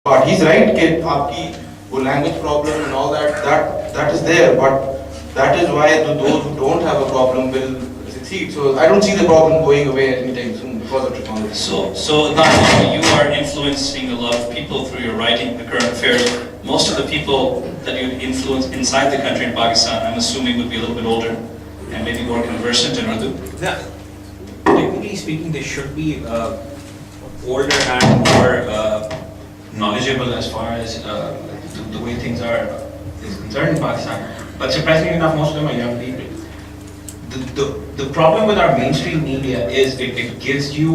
But he's right کہ آپ کی وہ language problem and all that is there, but that is why those who don't have a problem will succeed. So I don't see the problem going away anytime soon because of technology. So not only you are influencing a lot of people through your writing, the current affairs, most of the people that you influence inside the country in Pakistan, I'm assuming would be a little bit older and maybe more conversant in Urdu. Yeah. Technically speaking, they should be older and more knowledgeable as far as the way things are is concerned in Pakistan. But surprisingly enough, most of them are young people. The problem with our mainstream media is it gives you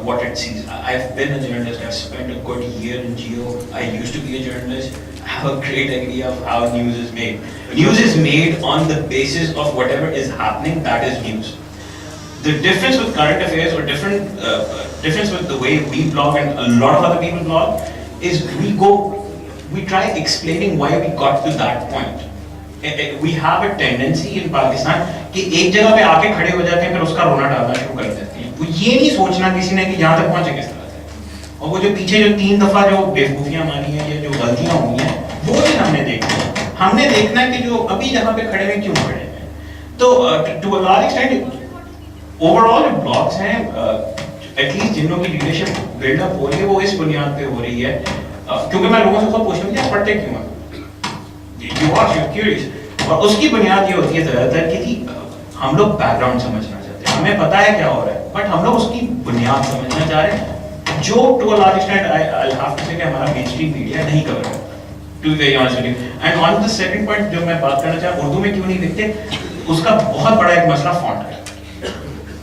what it sees. I've been a journalist. I've spent a good year in Geo. I used to be a journalist. I have a great idea of how news is made. News is made on the basis of whatever is happening. That is news. The difference with current affairs, or difference with the way we blog and a lot of other people blog, is we try explaining why we got to that point. We have a tendency in Pakistan کہ ایک جگہ پہ آ کے کھڑے ہو جاتے ہیں پھر اس کا رونا ڈالنا شروع کر دیتے ہیں. وہ یہ نہیں سوچنا کسی نے کہ یہاں تک پہنچے کس طرح سے, اور وہ جو پیچھے جو 3 دفعہ جو بےوقوفیاں ماری ہیں یا جو غلطیاں ہوئی ہیں وہ بھی ہم نے دیکھنا ہے. ہم نے دیکھنا ہے کہ جو ابھی جہاں پہ کھڑے ہیں کیوں کھڑے ہیں. تو to a large extent overall blogs ہیں ایٹ لیسٹ جن لوگوں کی لیڈرشپ بلڈ اپ ہو رہی ہے وہ اس بنیاد پہ ہو رہی ہے کیونکہ میں لوگوں سے خود پوچھتا ہوں کہ آپ پڑھتے کیوں ہیں, یو واچ یو کیوریس, اور اس کی بنیاد یہ ہوتی ہے زیادہ تر کہ جی ہم لوگ بیک گراؤنڈ سمجھنا چاہتے ہیں, ہمیں پتہ ہے کیا ہو رہا ہے بٹ ہم لوگ اس کی بنیاد سمجھنا چاہ رہے ہیں جو to a large extent I have to say کہ ہمارا مین اسٹریم میڈیا نہیں کر رہا ہے, to be very honest with you. And on the second point جو میں بات کرنا چاہتا ہوں اردو میں کیوں نہیں لکھتے, اس کا بہت بڑا ایک مسئلہ فونٹ ہے.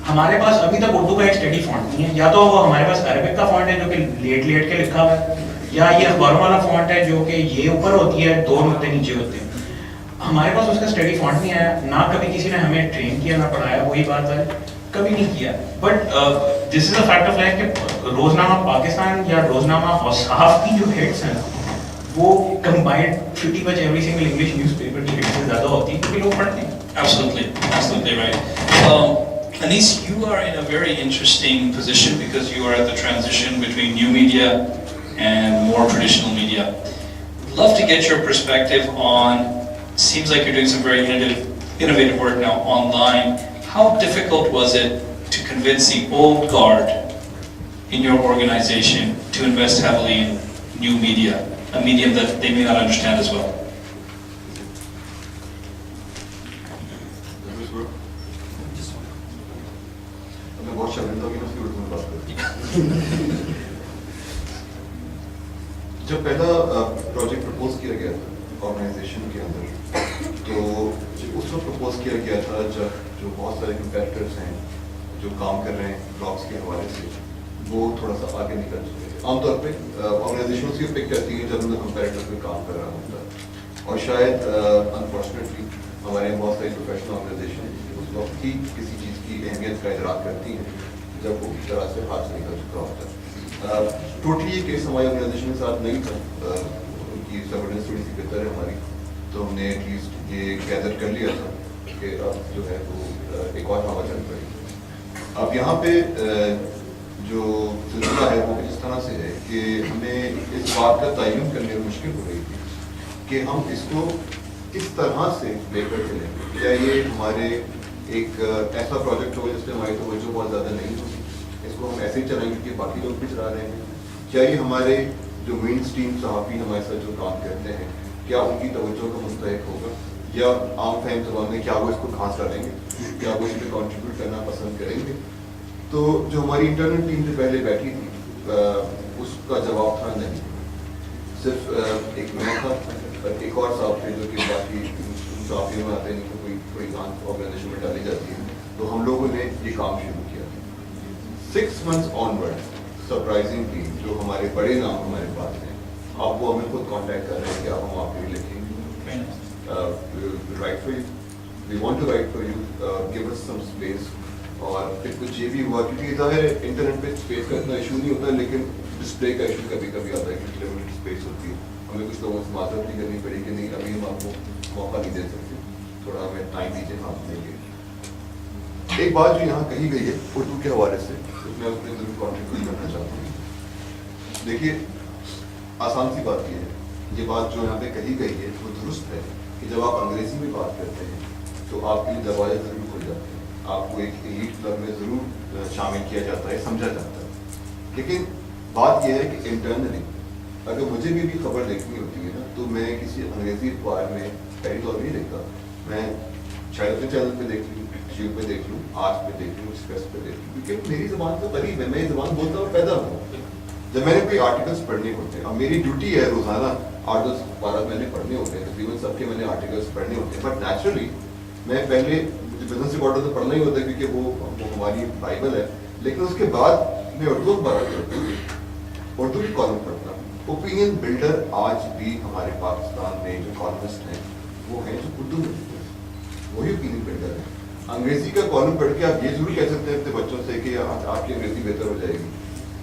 ہمارے پاس ابھی تک اردو کا ایک اسٹڈی فونٹ نہیں ہے, یا تو وہ ہمارے پاس عربک کا فونٹ ہے جو کہ لیٹ کے لکھا ہوا ہے, یا یہ اخباروں والا فونٹ ہے جو کہ یہ اوپر ہوتی ہے 2 نقطے نیچے ہوتے ہیں. ہمارے پاس اس کا اسٹڈی فونٹ نہیں آیا, نہ کبھی کسی نے ہمیں ٹرین کیا نہ پڑھایا, وہی بات ہے کبھی نہیں کیا. But this is a fact of life کہ روزنامہ پاکستان یا روزنامہ اوصاف کی جو ہٹس ہیں وہ combined pretty much every single English newspaper کی ہٹ سے زیادہ ہوتی ہے کیونکہ لوگ پڑھتے ہیں. Absolutely right. Anis, you are in a very interesting position because you are at the transition between new media and more traditional media. Love to get your perspective on, seems like you're doing some very innovative work now online. How difficult was it to convince the old guard in your organization to invest heavily in new media, a medium that they may not understand as well? بہت شرمندہ ہوگی اس کی اردو میں بات کرتی. جب پہلا project propose کیا گیا تھا آرگنائزیشن کے اندر تو اس وقت پرپوز کیا گیا تھا جب جو بہت سارے کمپیٹیٹرس ہیں جو کام کر رہے ہیں بلاگس کے حوالے سے وہ تھوڑا سا آگے نکل چکے ہیں. عام طور پہ آرگنائزیشن اس کی پک کرتی ہے جب ان کا کمپیٹیٹر پہ کام کر رہا ہوتا ہے, اور شاید انفارچونیٹلی ہمارے یہاں بہت ساری پروفیشنل آرگنائزیشن اس وقت ہی کسی چیز کی اہمیت کا ادراک کرتی ہیں جب وہ اس طرح سے ہاتھ سے نکل چکا ہوتا ہے. ٹوٹلی یہ کیس ہماری آرگنائزیشن کے ساتھ نہیں تھا, ان کی سرورنس تھوڑی سی بہتر ہے ہماری, تو ہم نے ایٹ لیسٹ یہ گیدر کر لیا تھا کہ اب جو ہے وہ ایک اور ہوا چل پڑی. اب یہاں پہ جو سلسلہ ہے وہ اس طرح سے ہے کہ ہمیں اس بات کا تعین کرنے میں مشکل ہو رہی تھی کہ ہم اس کو کس طرح سے لے کر چلیں. کیا یہ ہمارے ایک ایسا پروجیکٹ ہو جس میں ہماری توجہ بہت زیادہ نہیں ہوگی, اس کو ہم ایسے ہی چلائیں گے کہ باقی لوگ بھی چلا رہے ہیں. کیا یہ ہمارے جو مین اسٹریم صحافی ہمارے ساتھ جو کام کرتے ہیں کیا ان کی توجہ کا مستحق ہوگا, یا عام فہم زبان میں کیا وہ اس کو گھاس ڈالیں گے, کیا وہ اس پہ کنٹریبیوٹ کرنا پسند کریں گے. تو جو ہماری انٹرنل ٹیم جو پہلے بیٹھی تھی اس کا جواب تھا نہیں. صرف ایک میں تھا اور ایک اور صاحب تھے جو کہ باقی صحافیوں میں آتے ہیں کہ کوئی کام آرگنائزیشن میں ڈالی جاتی ہے. تو ہم لوگوں نے یہ کام شروع کیا. 6 months onward سرپرائزنگلی جو ہمارے بڑے نام ہمارے پاس ہیں آپ وہ ہمیں خود کانٹیکٹ کر رہے ہیں کہ آپ ہم آپ کے لیے لکھیں گے, write for you, we want to write for you, give us some space. اور پھر کچھ یہ بھی ہوا کیونکہ ظاہر ہے انٹرنیٹ پہ اسپیس کا اتنا ایشو نہیں ہوتا, لیکن ڈسپلے کا ایشو کبھی کبھی آتا ہے کہ لمیٹڈ اسپیس ہوتی ہے. ہمیں کچھ لوگوں سے معذرت بھی کرنی پڑی کہ نہیں ابھی ہم آپ کو موقع نہیں دے سکتے, تھوڑا ہمیں ٹائم دیجیے, ہم آپ دیں گے. ایک بات جو یہاں کہی گئی ہے اردو کے حوالے سے میں اس میں ضرور کانٹریبیوٹ کرنا چاہتا ہوں. دیکھیے आसान सी बात ये है, ये बात जो यहाँ पे कही गई है वो दुरुस्त है कि जब आप अंग्रेजी में बात करते हैं तो आपके लिए दरवाजे ज़रूर खुल जाते हैं, आपको एक एलीट क्लब में ज़रूर शामिल किया जाता है, समझा जाता है. लेकिन बात यह है कि इंटरनली अगर मुझे भी खबर देखनी होती है ना तो मैं किसी अंग्रेजी अखबार में पहली तौर नहीं देखता, मैं शायद अपने चैनल पे देख लूँ, जियो पे देख लूँ, आज पे देख लूँ, एक्सप्रेस पे देख लूँ, क्योंकि मेरी ज़बान तो करीब है, मैं ये ज़बान बोलता हूँ, पैदा हूँ. जब मैंने कोई आर्टिकल्स पढ़ने होते हैं, अब मेरी ड्यूटी है रोज़ाना 8-10 अखबार मैंने पढ़ने होते हैं, तकरीबन सबके मैंने आर्टिकल्स पढ़ने होते हैं, बट नेचुरली मैं पहले मुझे बिजनेस रिकॉर्डर तो पढ़ना ही होता है क्योंकि वो हमारी बाइबल है, लेकिन उसके बाद मैं उर्दू अखबार पढ़ता हूँ, उर्दू की कॉलम पढ़ता हूँ. ओपिनियन बिल्डर आज भी हमारे पाकिस्तान में जो कॉलमिस्ट हैं वो हैं जो उर्दू में लिखते हैं, वही ओपिनियन बिल्डर है. अंग्रेजी का कॉलम पढ़ के आप ये जरूर कह सकते हैं अपने बच्चों से कि आपकी अंग्रेजी बेहतर हो जाएगी,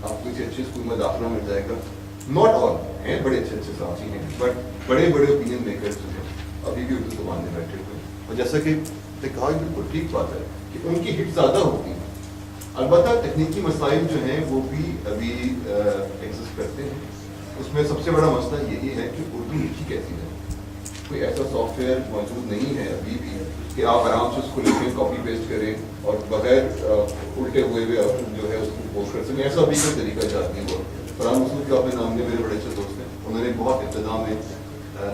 आपको किसी अच्छे स्कूल में दाखिला मिल जाएगा. नॉट ऑल हैं बड़े अच्छे साथी हैं, बट बड़े ओपिनियन मेकर्स जो हैं अभी भी उर्दू जबान में बैठे हुए हैं. और जैसा कि कहा बिल्कुल ठीक बात है कि उनकी हिट ज़्यादा होती है. अलबत्ता तकनीकी मसाइल जो हैं वो भी अभी एग्जिस्ट करते हैं. उसमें सबसे बड़ा मसला यही है कि उर्दू लिखी कैसी है. कोई ऐसा सॉफ्टवेयर मौजूद नहीं है अभी भी कि आप आराम से उसको लिखें, कॉपी पेस्ट करें और बगैर उल्टे हुए जो है उसको पोस्ट कर सकें. ऐसा अभी कोई तरीका ईजाद नहीं हुआ. फरहान मसूद का अपने नाम में मेरे बड़े अच्छे दोस्त हैं, उन्होंने बहुत इब्तदा में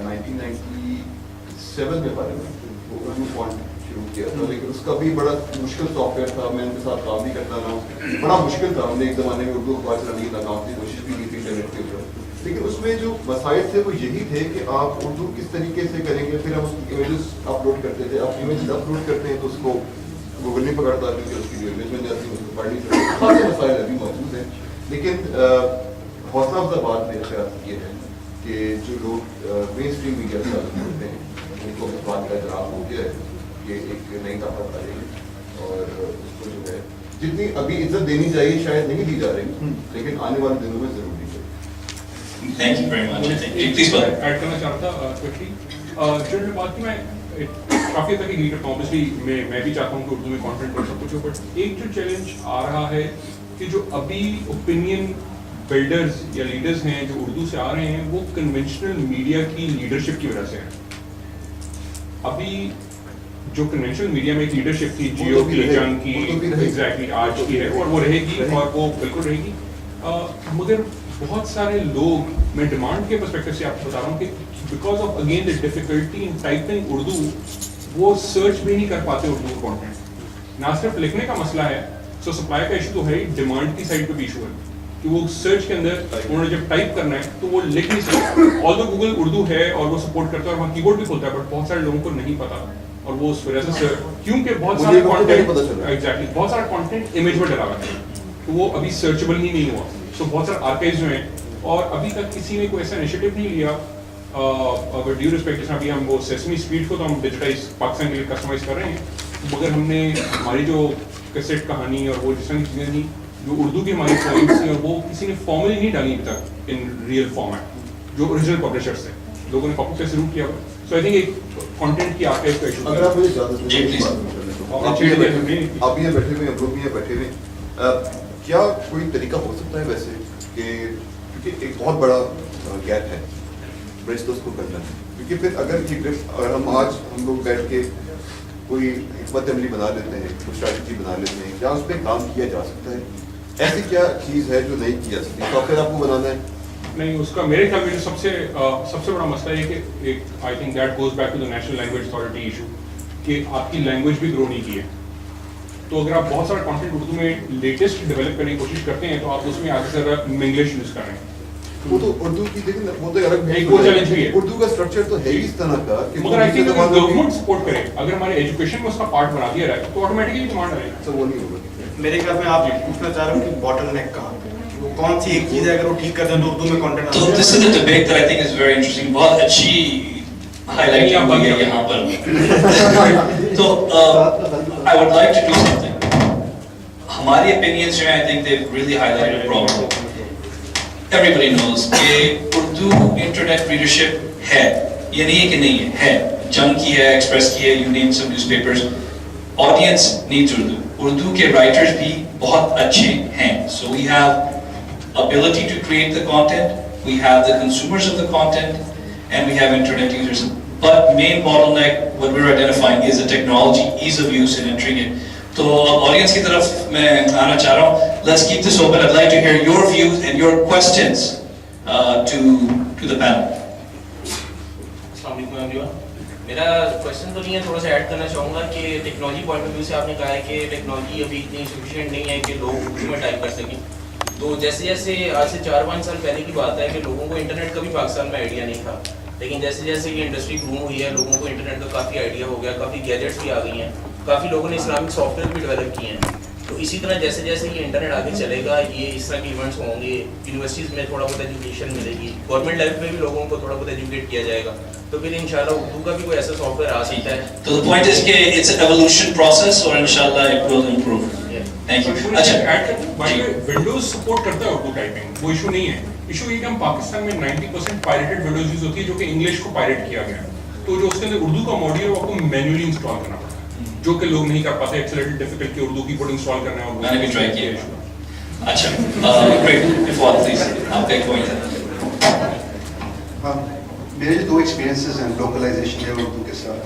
1997 में बारे में वो उर्दू फॉन्ट शुरू किया था, लेकिन उसका भी बड़ा मुश्किल सॉफ्टवेयर था. मैं उनके साथ काम भी करता रहा हूँ, बड़ा मुश्किल था. हमने एक ज़माने में उर्दू अखबार चलाने की नाकाम की कोशिश भी की थी इंटरनेट के ऊपर, लेकिन उसमें जो मसाइल थे वो यही थे कि आप उर्दू किस तरीके से करेंगे. फिर हम उसकी इमेजेस अपलोड करते थे. आप इमेजेस अपलोड करते हैं तो उसको गूगल नहीं पकड़ता क्योंकि उसकी जो इमेज बन जाती है उसको पढ़ नहीं सकते. खासे मसाइल अभी मौजूद हैं, लेकिन हौसला अफजा बात मेरे ख्याल से ये है कि जो लोग मेन स्ट्रीम मीडिया से करते हैं उनको इस बात का इतराफ़ हो गया है कि एक नई ताकत आ रही है और उसको जो है जितनी अभी इज्जत देनी चाहिए शायद नहीं दी जा रही, लेकिन आने वाले दिनों में जरूर दी जाएगी. Thank you very much. Please go ahead. Add करना चाहता था क्विकली. जो बात की मैं काफ़ी तक एग्री करता हूँ. ऑब्वियसली मैं भी चाहता हूँ कि उर्दू में कंटेंट और सब कुछ हो, बट एक जो चैलेंज आ रहा है कि जो अभी ओपिनियन बिल्डर्स या लीडर्स हैं जो उर्दू से आ रहे हैं वो कन्वेंशनल मीडिया की लीडरशिप की वजह से हैं. अभी जो कन्वेंशनल मीडिया में एक लीडरशिप थी जियो की, जंग की, एग्जैक्टली आज की है और वो रहेगी और वो बिल्कुल रहेगी. मगर बहुत सारे लोग, मैं डिमांड के पर्सपेक्टिव से आपको बता रहा हूँ कि because of again the difficulty in typing Urdu, वो सर्च भी नहीं कर पाते उर्दू कंटेंट. ना सिर्फ लिखने का मसला है, सो सप्लाई का इशू तो है, डिमांड की साइड पे भी इशू है कि वो सर्च के अंदर उन्होंने जब टाइप करना है तो वो लिख नहीं सकते. ऑल्दो गूगल उर्दू है और वो सपोर्ट करता है और वहाँ कीबोर्ड भी खोलता है, बट बहुत सारे लोगों को नहीं पता और वो उस वजह से क्योंकि बहुत सारा कंटेंट एग्जैक्टली बहुत सारा कंटेंट इमेज में डला हुआ है तो वो अभी सर्चेबल ही नहीं हुआ. सो बहुत सारे आर्काइव्स जो हैं और अभी तक किसी ने कोई ऐसा इनिशिएटिव नहीं लिया. अगर ड्यू रिस्पेक्ट अभी हम वो सेसमी स्पीड को तो हम डिजिटाइज पाकिस्तान के लिए कस्टमाइज कर रहे हैं, मगर हमने हमारी जो कैसेट कहानी और वो जिस तरह की चीज़ें थी जो उर्दू की हमारी पॉइंट्स थी और वो किसी ने फॉर्मली नहीं डाली अभी तक इन रियल फॉर्मेट जो ओरिजिनल पब्लिशर्स थे, लोगों ने कॉपी पेस्ट जरूर किया. सो आई थिंक एक कंटेंट की आर्काइव का इशू. अगर आप मुझे इजाजत जी, please. आप ये बैठे हुए हम लोग भी यहाँ बैठे हुए, क्या कोई तरीका हो सकता है वैसे कि क्योंकि एक बहुत बड़ा गैप है ब्रिज तो उसको करना है, क्योंकि फिर अगर हम आज हम लोग बैठ के कोई हिकमत अमली बना लेते हैं, कोई स्ट्रैटेजी बना लेते हैं, क्या उस पर काम किया जा सकता है? ऐसी क्या चीज़ है जो नहीं की जा सकती? सॉफ्टवेयर आपको बनाना है नहीं, उसका मेरे ख्याल में जो सबसे बड़ा मसला है कि एक I think that goes back to the national language authority issue कि आपकी लैंग्वेज भी ग्रो नहीं की है. तो अगर आप बहुत सारा कंटेंट उर्दू में लेटेस्ट डेवलप करने की कोशिश करते हैं तो आप उसमें आगे से ज़्यादा इंग्लिश यूज़ कर रहे हैं. वो तो उर्दू की लेकिन वो तो अलग एक वो चैलेंज भी है. उर्दू का स्ट्रक्चर तो है ही इस तरह का कि मगर आई थिंक अगर गवर्नमेंट सपोर्ट करे, अगर हमारे एजुकेशन में उसका पार्ट बना दिया जाए तो ऑटोमेटिकली डिमांड आएगी. तो वो नहीं होगा. मेरे ख्याल में आप पूछना चाह रहे हो कि बॉटलनेक कहाँ पे, वो कौन सी एक चीज है अगर वो ठीक कर दें तो उर्दू में कंटेंट तो this is a debate that I think is very interesting. बहुत अच्छी हाईलाइट की गई है यहाँ पर. तो I would like to do something. हमारी ओपिनियंस जो है I think they really highlighted a problem. Everybody knows कि उर्दू इंटरनेट रीडरशिप है, ये नहीं है कि नहीं है. जंग की है, एक्सप्रेस की है, you name some newspapers. Audience needs Urdu. Urdu के राइटर्स भी बहुत अच्छे हैं. So we have ability to create the content, we have the consumers of the content, and we have internet users. But main bottleneck, what we're identifying, is the technology, ease of use and entering it. So audience की तरफ मैं आना चाह रहा हूँ. Let's keep this open. I'd like to hear your views and your questions to the panel. अस्सलाम वालेकुम everyone. मेरा क्वेश्चन तो नहीं है, थोड़ा सा ऐड करना चाहूँगा कि टेक्नोलॉजी पॉइंट ऑफ व्यू से आपने कहा है कि टेक्नोलॉजी अभी इतनी सफिशिएंट नहीं है कि लोग उर्दू में टाइप कर सकें. तो जैसे जैसे आज से 4-5 साल पहले की बात है कि लोगों को इंटरनेट का भी पाकिस्तान में आइडिया नहीं था, लेकिन जैसे जैसे ये इंडस्ट्री ग्रो हुई है लोगों को इंटरनेट का काफ़ी आइडिया हो गया, काफ़ी गैजेट्स भी आ गई हैं, काफ़ी लोगों ने इस्लामिक सॉफ्टवेयर भी डेवलप किए हैं. तो इसी तरह जैसे जैसे ये इंटरनेट आगे चलेगा, ये इस तरह के इवेंट्स होंगे, यूनिवर्सिटीज़ में थोड़ा बहुत एजुकेशन मिलेगी, गवर्नमेंट लेवल पे भी लोगों को थोड़ा बहुत एजुकेट किया जाएगा, तो फिर इंशाल्लाह उर्दू का भी कोई ऐसा सॉफ्टवेयर आ सकता है. तो the point is कि it's an evolution process और इंशाल्लाह it will improve. Thank you. अच्छा, विंडोज सपोर्ट करता है उर्दू टाइपिंग, वो इशू नहीं है. इशू ये कि हम पाकिस्तान में 90% पायरेटेड विंडोज यूज होती है जो कि इंग्लिश को पायरेट किया गया, तो जो उसके अंदर उर्दू का मॉड्यूल है वो आपको मैन्युअली इंस्टॉल करना पड़ता है, जो कि लोग नहीं कर पाते. इट्स अ लिटिल डिफिकल्ट कि उर्दू कीबोर्ड इंस्टॉल करना है. और मैंने भी ट्राई किया. अच्छा, ग्रेट. इफाद प्लीज, आपका एक पॉइंट है. मेरे जो 2 एक्सपीरियंसेस हैं लोकलाइजेशन है उर्दू के साथ.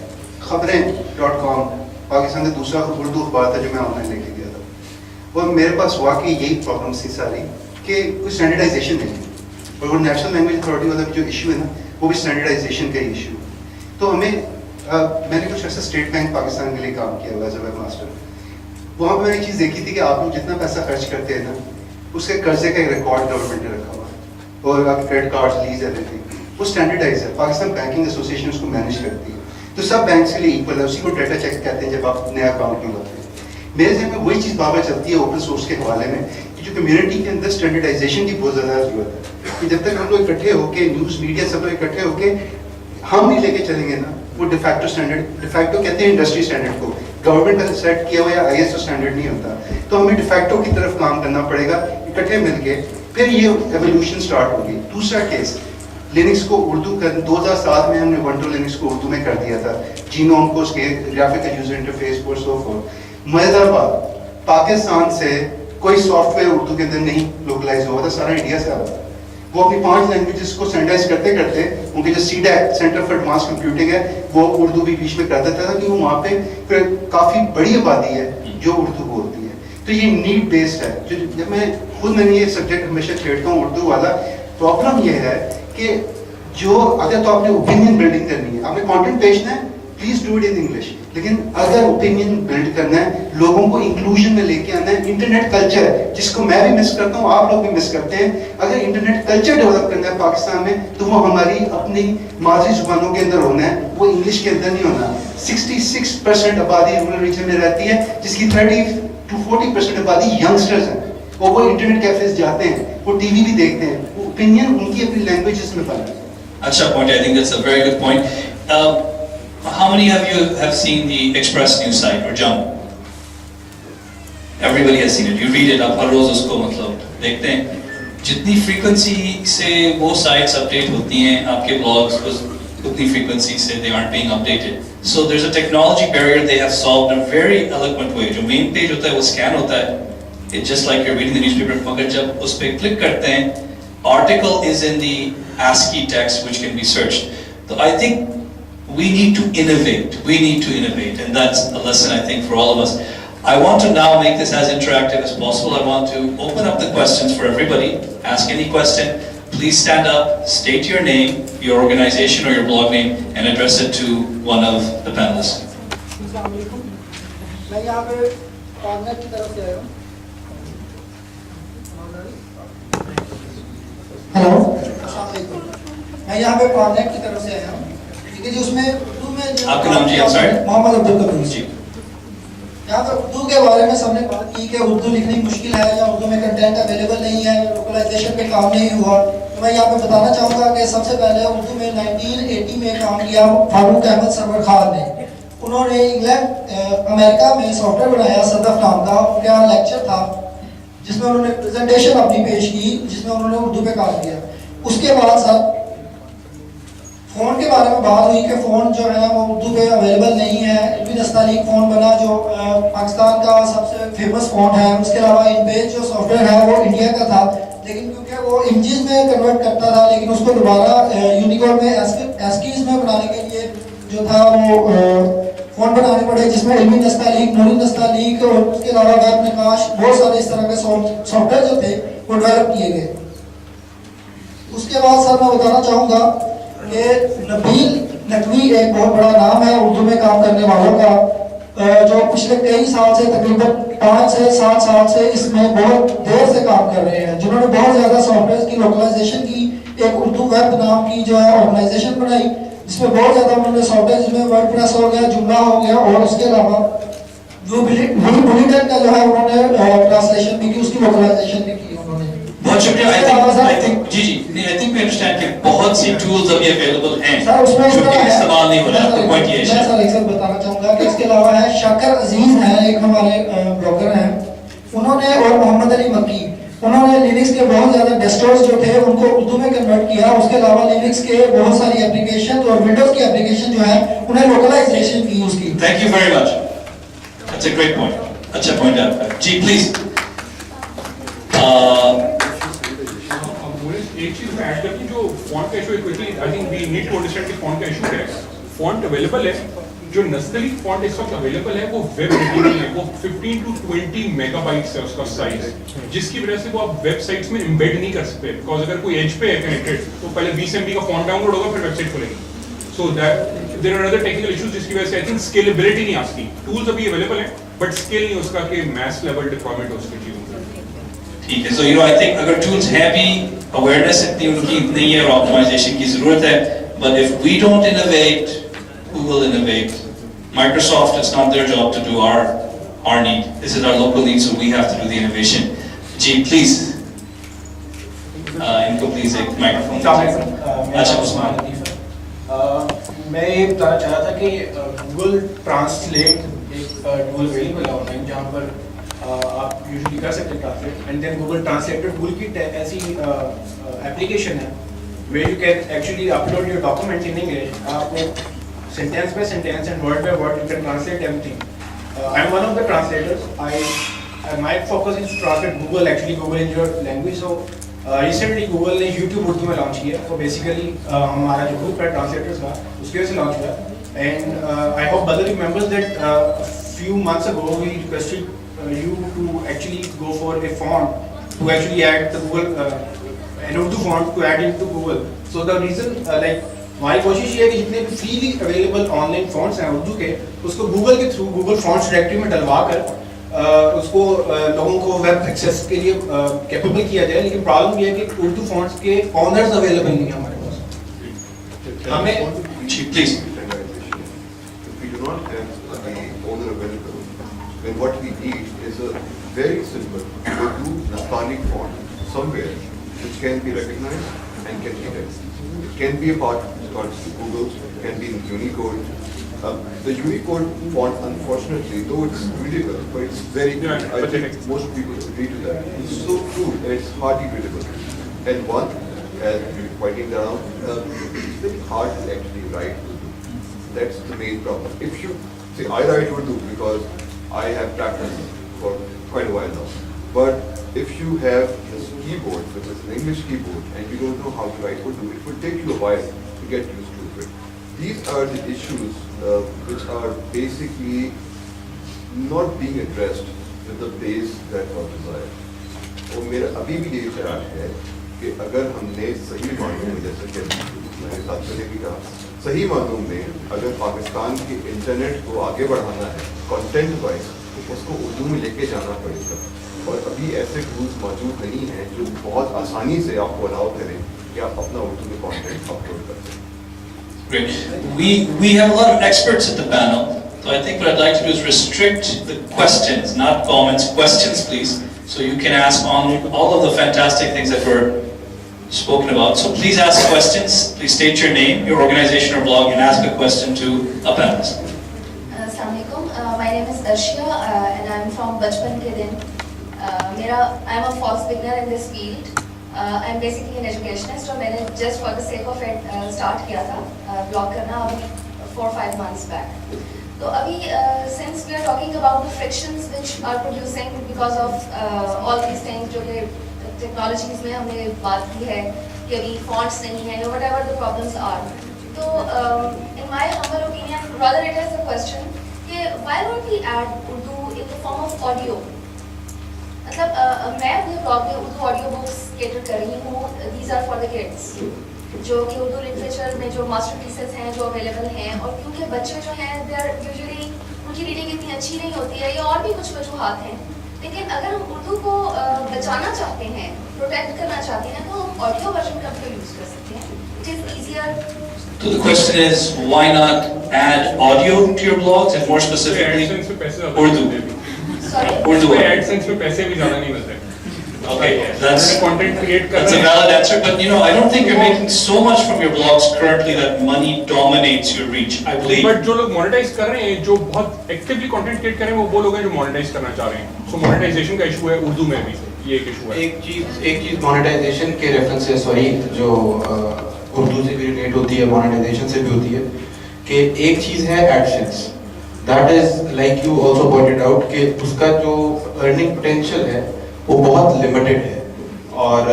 खबरें.com पाकिस्तान का दूसरा उर्दू अखबार था जो मैं ऑनलाइन लेके गया था, और मेरे पास वाकई यही प्रॉब्लम्स थी सारी कि कोई स्टैंडर्डाइजेशन नहीं है. और वो नेशनल लैंग्वेज अथॉरिटी वाला जो इशू है ना, वो भी स्टैंडर्डाइजेशन का ही इशू. तो हमें मैंने कुछ ऐसा स्टेट बैंक पाकिस्तान के लिए काम किया हुआ एज अ वेब मास्टर. वहाँ पर मैंने एक चीज़ देखी थी कि आप लोग जितना पैसा खर्च करते हैं ना, उसके कर्जे का एक रिकॉर्ड गवर्नमेंट ने रखा हुआ है, और आपके क्रेडिट कार्ड लीज एवरीथिंग वो स्टैंडर्डाइज है. पाकिस्तान बैंकिंग एसोसिएशन उसको मैनेज करती है, तो सब बैंक के लिए इक्वल है. उसी को डाटा चेक कहते हैं जब आप नया अकाउंट खुलवाते हैं. मेरे जहन में वही चीज़ बाबा चलती है ओपन सोर्स के हवाले में कि जो कम्युनिटी के अंदर स्टैंडर्डाइजेशन की बहुत ज़्यादा जरूरत है. कि जब तक हम लोग इकट्ठे होकर न्यूज़ मीडिया सब लोग इकट्ठे होकर हम नहीं लेके चलेंगे ना, वो डिफैक्टो स्टैंडर्ड, डिफैक्टो कहते हैं इंडस्ट्री स्टैंडर्ड को, गवर्नमेंट का सेट किया हुआ या ISO स्टैंडर्ड नहीं होता. तो हमें डिफैक्टो की तरफ काम करना पड़ेगा इकट्ठे मिलके, फिर ये एवोल्यूशन स्टार्ट होगी. दूसरा केस, लिनक्स को उर्दू कर 2007 में हमने Ubuntu लिनक्स को उर्दू में कर दिया था, जीनोम को उसके ग्राफिकल यूजर इंटरफेस और सो फॉर्थ. मजेदार बात, पाकिस्तान से कोई सॉफ्टवेयर उर्दू के अंदर नहीं लोकलाइज हुआ था, सारा इंडिया से आ रहा था. वो अपनी 5 लैंग्वेजेस को स्टैंडर्डाइज करते करते उनके जो CDAC centre for advance computing है वो उर्दू भी बीच में कर देता था, कि वो वहाँ पे फिर काफ़ी बड़ी आबादी है जो उर्दू बोलती है. तो ये नीड बेस्ड है. जो जब मैंने ये सब्जेक्ट हमेशा छेड़ता हूँ उर्दू वाला, प्रॉब्लम ये है कि जो अगर तो आपने ओपिनियन बिल्डिंग करनी है, आपने कंटेंट भेजना है, please do it in English. लेकिन अगर ओपिनियन बिल्ड करना है, लोगों को इंक्लूजन में लेके आना है, इंटरनेट कल्चर जिसको मैं भी मिस करता हूँ, आप लोग भी मिस करते हैं, अगर इंटरनेट कल्चर डेवलप करना है पाकिस्तान में, तो वो हमारी अपनी मादरी जुबानों के अंदर होना है, वो इंग्लिश के अंदर नहीं होना. 66% आबादी रूरल रीजन में रहती है, जिसकी 30 to 40% आबादी यंगस्टर्स हैं, और वो इंटरनेट कैफेज जाते हैं, वो टीवी भी देखते हैं, वो ओपिनियन उनकी अपनी लैंग्वेजेस में बनता है. अच्छा point, I think that's a very good point. How many of you have seen the Express news site or Jump? Everybody has seen it. You read it, आप हर रोज उसको मतलब देखते हैं. जितनी frequency से वो sites update होती हैं, आपके blogs उतनी frequency से they aren't being updated. So there's a technology barrier they have solved in a very eloquent way. जो main page होता है वो scan होता है. It's just like you're reading the newspaper. मगर जब उस पे click करते हैं, article is in the ASCII text which can be searched. So I think we need to innovate. We need to innovate, and that's a lesson I think for all of us. I want to now make this as interactive as possible. I want to open up the questions for everybody. Ask any question. Please stand up, state your name, your organization or your blog name, and address it to one of the panelists. अस्सलाम वालेकुम. मैं यहाँ पे corner की तरफ से आया हूँ. हेलो, अस्सलाम वालेकुम. मैं यहाँ पे कॉर्नर की तरफ से आया हूँ. ठीक है जी. उसमें उर्दू में आपका नाम जी? I'm sorry. मोहम्मद अब्दुल कबीर जी. यहाँ पर उर्दू के बारे में सबने बात की कि उर्दू लिखनी मुश्किल है या उर्दू में कंटेंट अवेलेबल नहीं है, लोकलाइजेशन पे काम नहीं हुआ. तो मैं यहाँ पे बताना चाहूँगा कि सबसे पहले उर्दू में 1980 में काम किया फारूक अहमद सरवर खान ने. उन्होंने इंग्लैंड अमेरिका में सॉफ्टवेयर बनाया सदफ नाम का. उनका लेक्चर था जिसमें उन्होंने प्रेजेंटेशन अपनी पेश की, जिसमें उन्होंने उर्दू पे काम किया. उसके बाद सर फ़ोन के बारे में बात हुई कि फ़ोन जो है वो उर्दू पे अवेलेबल नहीं है. इल्मी दस्तालीक फ़ोन बना जो पाकिस्तान का सबसे फेमस फ़ोन है. उसके अलावा इनबेस जो सॉफ्टवेयर है वो इंडिया का था. लेकिन क्योंकि वो इमेजेस में कन्वर्ट करता था, लेकिन उसको दोबारा यूनिकोड में एस्कीज में बनाने के लिए जो था वो फ़ॉन्ट बनाने पड़े, जिसमें इल्मी नस्तालीक, नूरी नस्तालीक और उसके अलावा वेब निकाश, बहुत सारे इस तरह के सॉफ्टवेयर जो थे वो डेवलप किए गए। उसके बाद सर मैं बताना चाहूँगा कि नबील नकवी एक बहुत बड़ा नाम है उर्दू में काम करने वालों का, जो पिछले कई साल से तकरीबन 5 से 7 साल से इसमें बहुत देर से काम कर रहे हैं, जिन्होंने बहुत ज़्यादा सॉफ्टवेयर की लोकलाइजेशन की, एक उर्दू वेब नाम की जो है ऑर्गेनाइजेशन बनाई, जिसमें बहुत ज़्यादा उन्होंने सॉफ्टवेयर, जिसमें वर्डप्रेस हो गया, जुमला हो गया, और उसके अलावा जो बुलेटिन का जो है उन्होंने ट्रांसलेशन भी की, उसकी लोकलाइजेशन भी की उन्होंने। बहुत शुक्रिया। I think ji I think we understand कि बहुत सी टूल्स अभी अवेलेबल हैं सर, उसमें इस जो तरह कि है, इस्तेमाल नहीं हो रहा है, तो पॉइंट ये मैं है। सर एक बताना चाहूँगा कि इसके अलावा है शाकर अजीज हैं, एक हमारे ब्लॉगर हैं, उन्होंने, और मोहम्मद अली मक्की, उन्होंने लिनक्स के बहुत ज़्यादा डेस्कटॉप्स जो थे उनको उर्दू में कन्वर्ट किया। उसके अलावा लिनक्स के बहुत सारी एप्लीकेशन और विंडोज़ की एप्लीकेशन जो है उन्हें लोकलाइजेशन की उसकी। Thank you very much, that's a great point, अच्छा पॉइंट है आपका जी। प्लीज एक चीज मैं ऐड करती हूँ, जो फॉन्ट का इशू है, quickly I think we need to understand कि फॉन्ट का इशू है। फॉन्ट अवेलेबल है, जो नस्तलीक फॉन्ट इस वक्त अवेलेबल है वो वेब रेडी नहीं है, वो 15 to 20 मेगाबाइट्स है उसका साइज, जिसकी वजह से वो आप वेबसाइट्स में एम्बेड नहीं कर सकते, बिकॉज अगर कोई एज पे है कनेक्टेड तो पहले 20 MB का फॉन्ट डाउनलोड होगा फिर वेबसाइट खुलेगी। So that there are other technical issues जिसकी वजह से आई थिंक स्केलेबिलिटी नहीं आती। टूल्स अभी अवेलेबल है बट स्केल नहीं उसका कि मैस लेवल डिप्लॉयमेंट हो उसकी चीजों का। ठीक है, so you know I think अगर टूल्स हैं भी, अवेयरनेस इतनी उनकी नहीं है और ऑप्टिमाइजेशन की जरूरत है, but if we don't innovate, who will innovate? Microsoft, it's not their job to do our need. This is our local need, so we have to do the innovation. Ji, please. इनको please एक microphone. अच्छा उस्मान, मैं ये बताना चाह रहा था कि गूगल ट्रांसलेट एक टूल अवेलेबल है ऑनलाइन, जहाँ पर आप यूजुअली कर सकते हैं translate, and then Google translator tool की ऐसी एप्लीकेशन है where you can actually upload your document in English. आपको sentence by sentence and word by word you can translate everything. I am one of the translators. My focus is to translate Google, actually Google in your language. So recently Google ने YouTube Urdu में launch किया, तो basically हमारा जो group है translators का उसके वजह से लॉन्च हुआ, and I hope Badr remembers that few months ago we requested you to actually go for a font to actually add the Google an Urdu font to add into Google. So the reason like हमारी कोशिश ये है कि जितने भी freely available online fonts हैं उर्दू के, उसको गूगल के थ्रू गूगल फॉन्ट्स डायरेक्टरी में डलवा कर उसको लोगों को वेब एक्सेस के लिए कैपेबल किया जाए। लेकिन प्रॉब्लम ये है कि उर्दू फॉन्ट्स के ऑनर्स अवेलेबल नहीं है हमारे पास। हमें please we do not have the owner available, then what we need is a very simple Urdu Nastaliq font somewhere which can be recognized and can be read. It can be a part called Google, can be in Unicode. The Unicode font, unfortunately, though it's readable, but it's very good. I think most people agree to that. It's so crude and it's hardly readable. And one, as you're pointing down, it's very hard to actually write Urdu. That's the main problem. If you see, I write Urdu because I have practiced for quite a while now. But if you have this keyboard, which is an English keyboard, and you don't know how to write Urdu, it will take you a while to get used to it. These are the issues which are basically not being addressed with the pace that was desired. और मेरा अभी भी यही ख्याल है कि अगर हमने सही मानों में, जैसे कि मैंने साथ में भी कहा, सही मानों में अगर पाकिस्तान के इंटरनेट को आगे बढ़ाना है कंटेंट वाइज, तो उसको उर्दू में लेके जाना पड़ेगा। और अभी ऐसे टूल्स मौजूद नहीं हैं जो बहुत आसानी से आपको अलाउ करें कि आप अपना उर्दू में कंटेंट अपलोड कर सकें। Great. We have a lot of experts at the panel, so I think what I'd like to do is restrict the questions, not comments, questions please, so you can ask on all of the fantastic things that were spoken about. So please ask questions, please state your name, your organization or blog, and ask a question to a panelist. Assalamualaikum. My name is Darshia and I'm from Bachpan Ke Din. I'm a false beginner in this field. I'm basically an educationist, और मैंने just for the sake of it start किया था blog करना अभी 4-5 months back. तो अभी since we are talking about the frictions which are producing because of all these things जो कि टेक्नोलॉजीज में हमने बात की है कि अभी फॉन्ट्स नहीं है, whatever the problems are. तो in my humble opinion rather it is the question कि why don't we add Urdu in the form of audio. मतलब मैं अपने ब्लॉग में उर्दू ऑडियो बुक्स कैटर कर रही हूँ. These are for the kids, जो कि उर्दू लिटरेचर में जो मास्टर पीसेस हैं जो अवेलेबल हैं. और क्योंकि बच्चे जो हैं दे आर यूजुअली उनकी रीडिंग इतनी अच्छी नहीं होती है या और भी कुछ वजूहात हैं. लेकिन अगर हम उर्दू को बचाना चाहते हैं, प्रोटेक्ट करना चाहते हैं, तो हम ऑडियो वर्जन का भी यूज़ कर सकते हैं. It is easier. So the question is, why not add audio to your blogs and more specifically AdSense पे पैसे ज़्यादा Urdu? नहीं मिलते. सॉरी. Urdu. AdSense पे पैसे भी ज़्यादा नहीं मिलते. Okay, that's कंटेंट क्रिएट कर a रहे हैं. valid answer, but I don't think you're making so much from your blogs currently that money dominates your reach. I believe. But जो लोग मोनेटाइज कर रहे हैं, जो बहुत एक्टिवली कंटेंट क्रिएट कर रहे हैं, वो लोग हैं जो मोनेटाइज करना चाह रहे हैं. सो मोनेटाइजेशन का इशू है उर्दू में भी, ये एक इशू है. एक चीज मोनेटाइजेशन के रेफरेंस से, सॉरी, जो उर्दू से भी रिलेट होती है, मोनेटाइजेशन से भी होती है, कि एक चीज है AdSense. That is like you also pointed out कि उसका जो अर्निंग पोटेंशियल है वो बहुत लिमिटेड है. और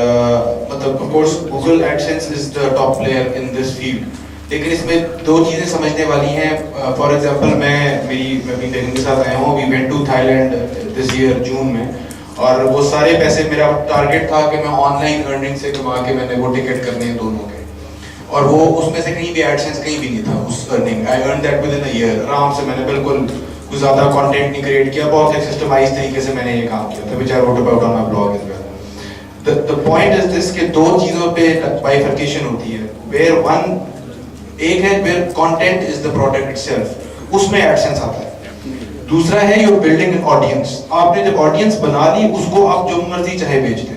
मतलब of course Google AdSense is the top player in this field. लेकिन इसमें दो चीज़ें समझने वाली हैं. फॉर एग्जांपल मैं अपनी टीम के साथ आया हूँ. We went to Thailand this year June में, और वो सारे पैसे, मेरा टारगेट था कि मैं ऑनलाइन अर्निंग से कमा के मैंने वो टिकट करने हैं दोनों के, और वो उसमें से कहीं भी एडसेंस कहीं भी नहीं था उस earning. I earn that with in a year आराम से. मैंने बिल्कुल कुछ ज़्यादा कंटेंट नहीं क्रिएट किया, बहुत एक सिस्टमाइज तरीके से मैंने ये काम किया था, which I wrote about on my blog as well. The point is this कि दो चीज़ों पे बाइफर्केशन होती है. वेयर वन, एक है where content is the product itself, उसमें एडसेंस आता है. दूसरा है यूर बिल्डिंग एन ऑडियंस. आपने जब ऑडियंस बना ली, उसको आप जो मर्जी चाहे बेच दें.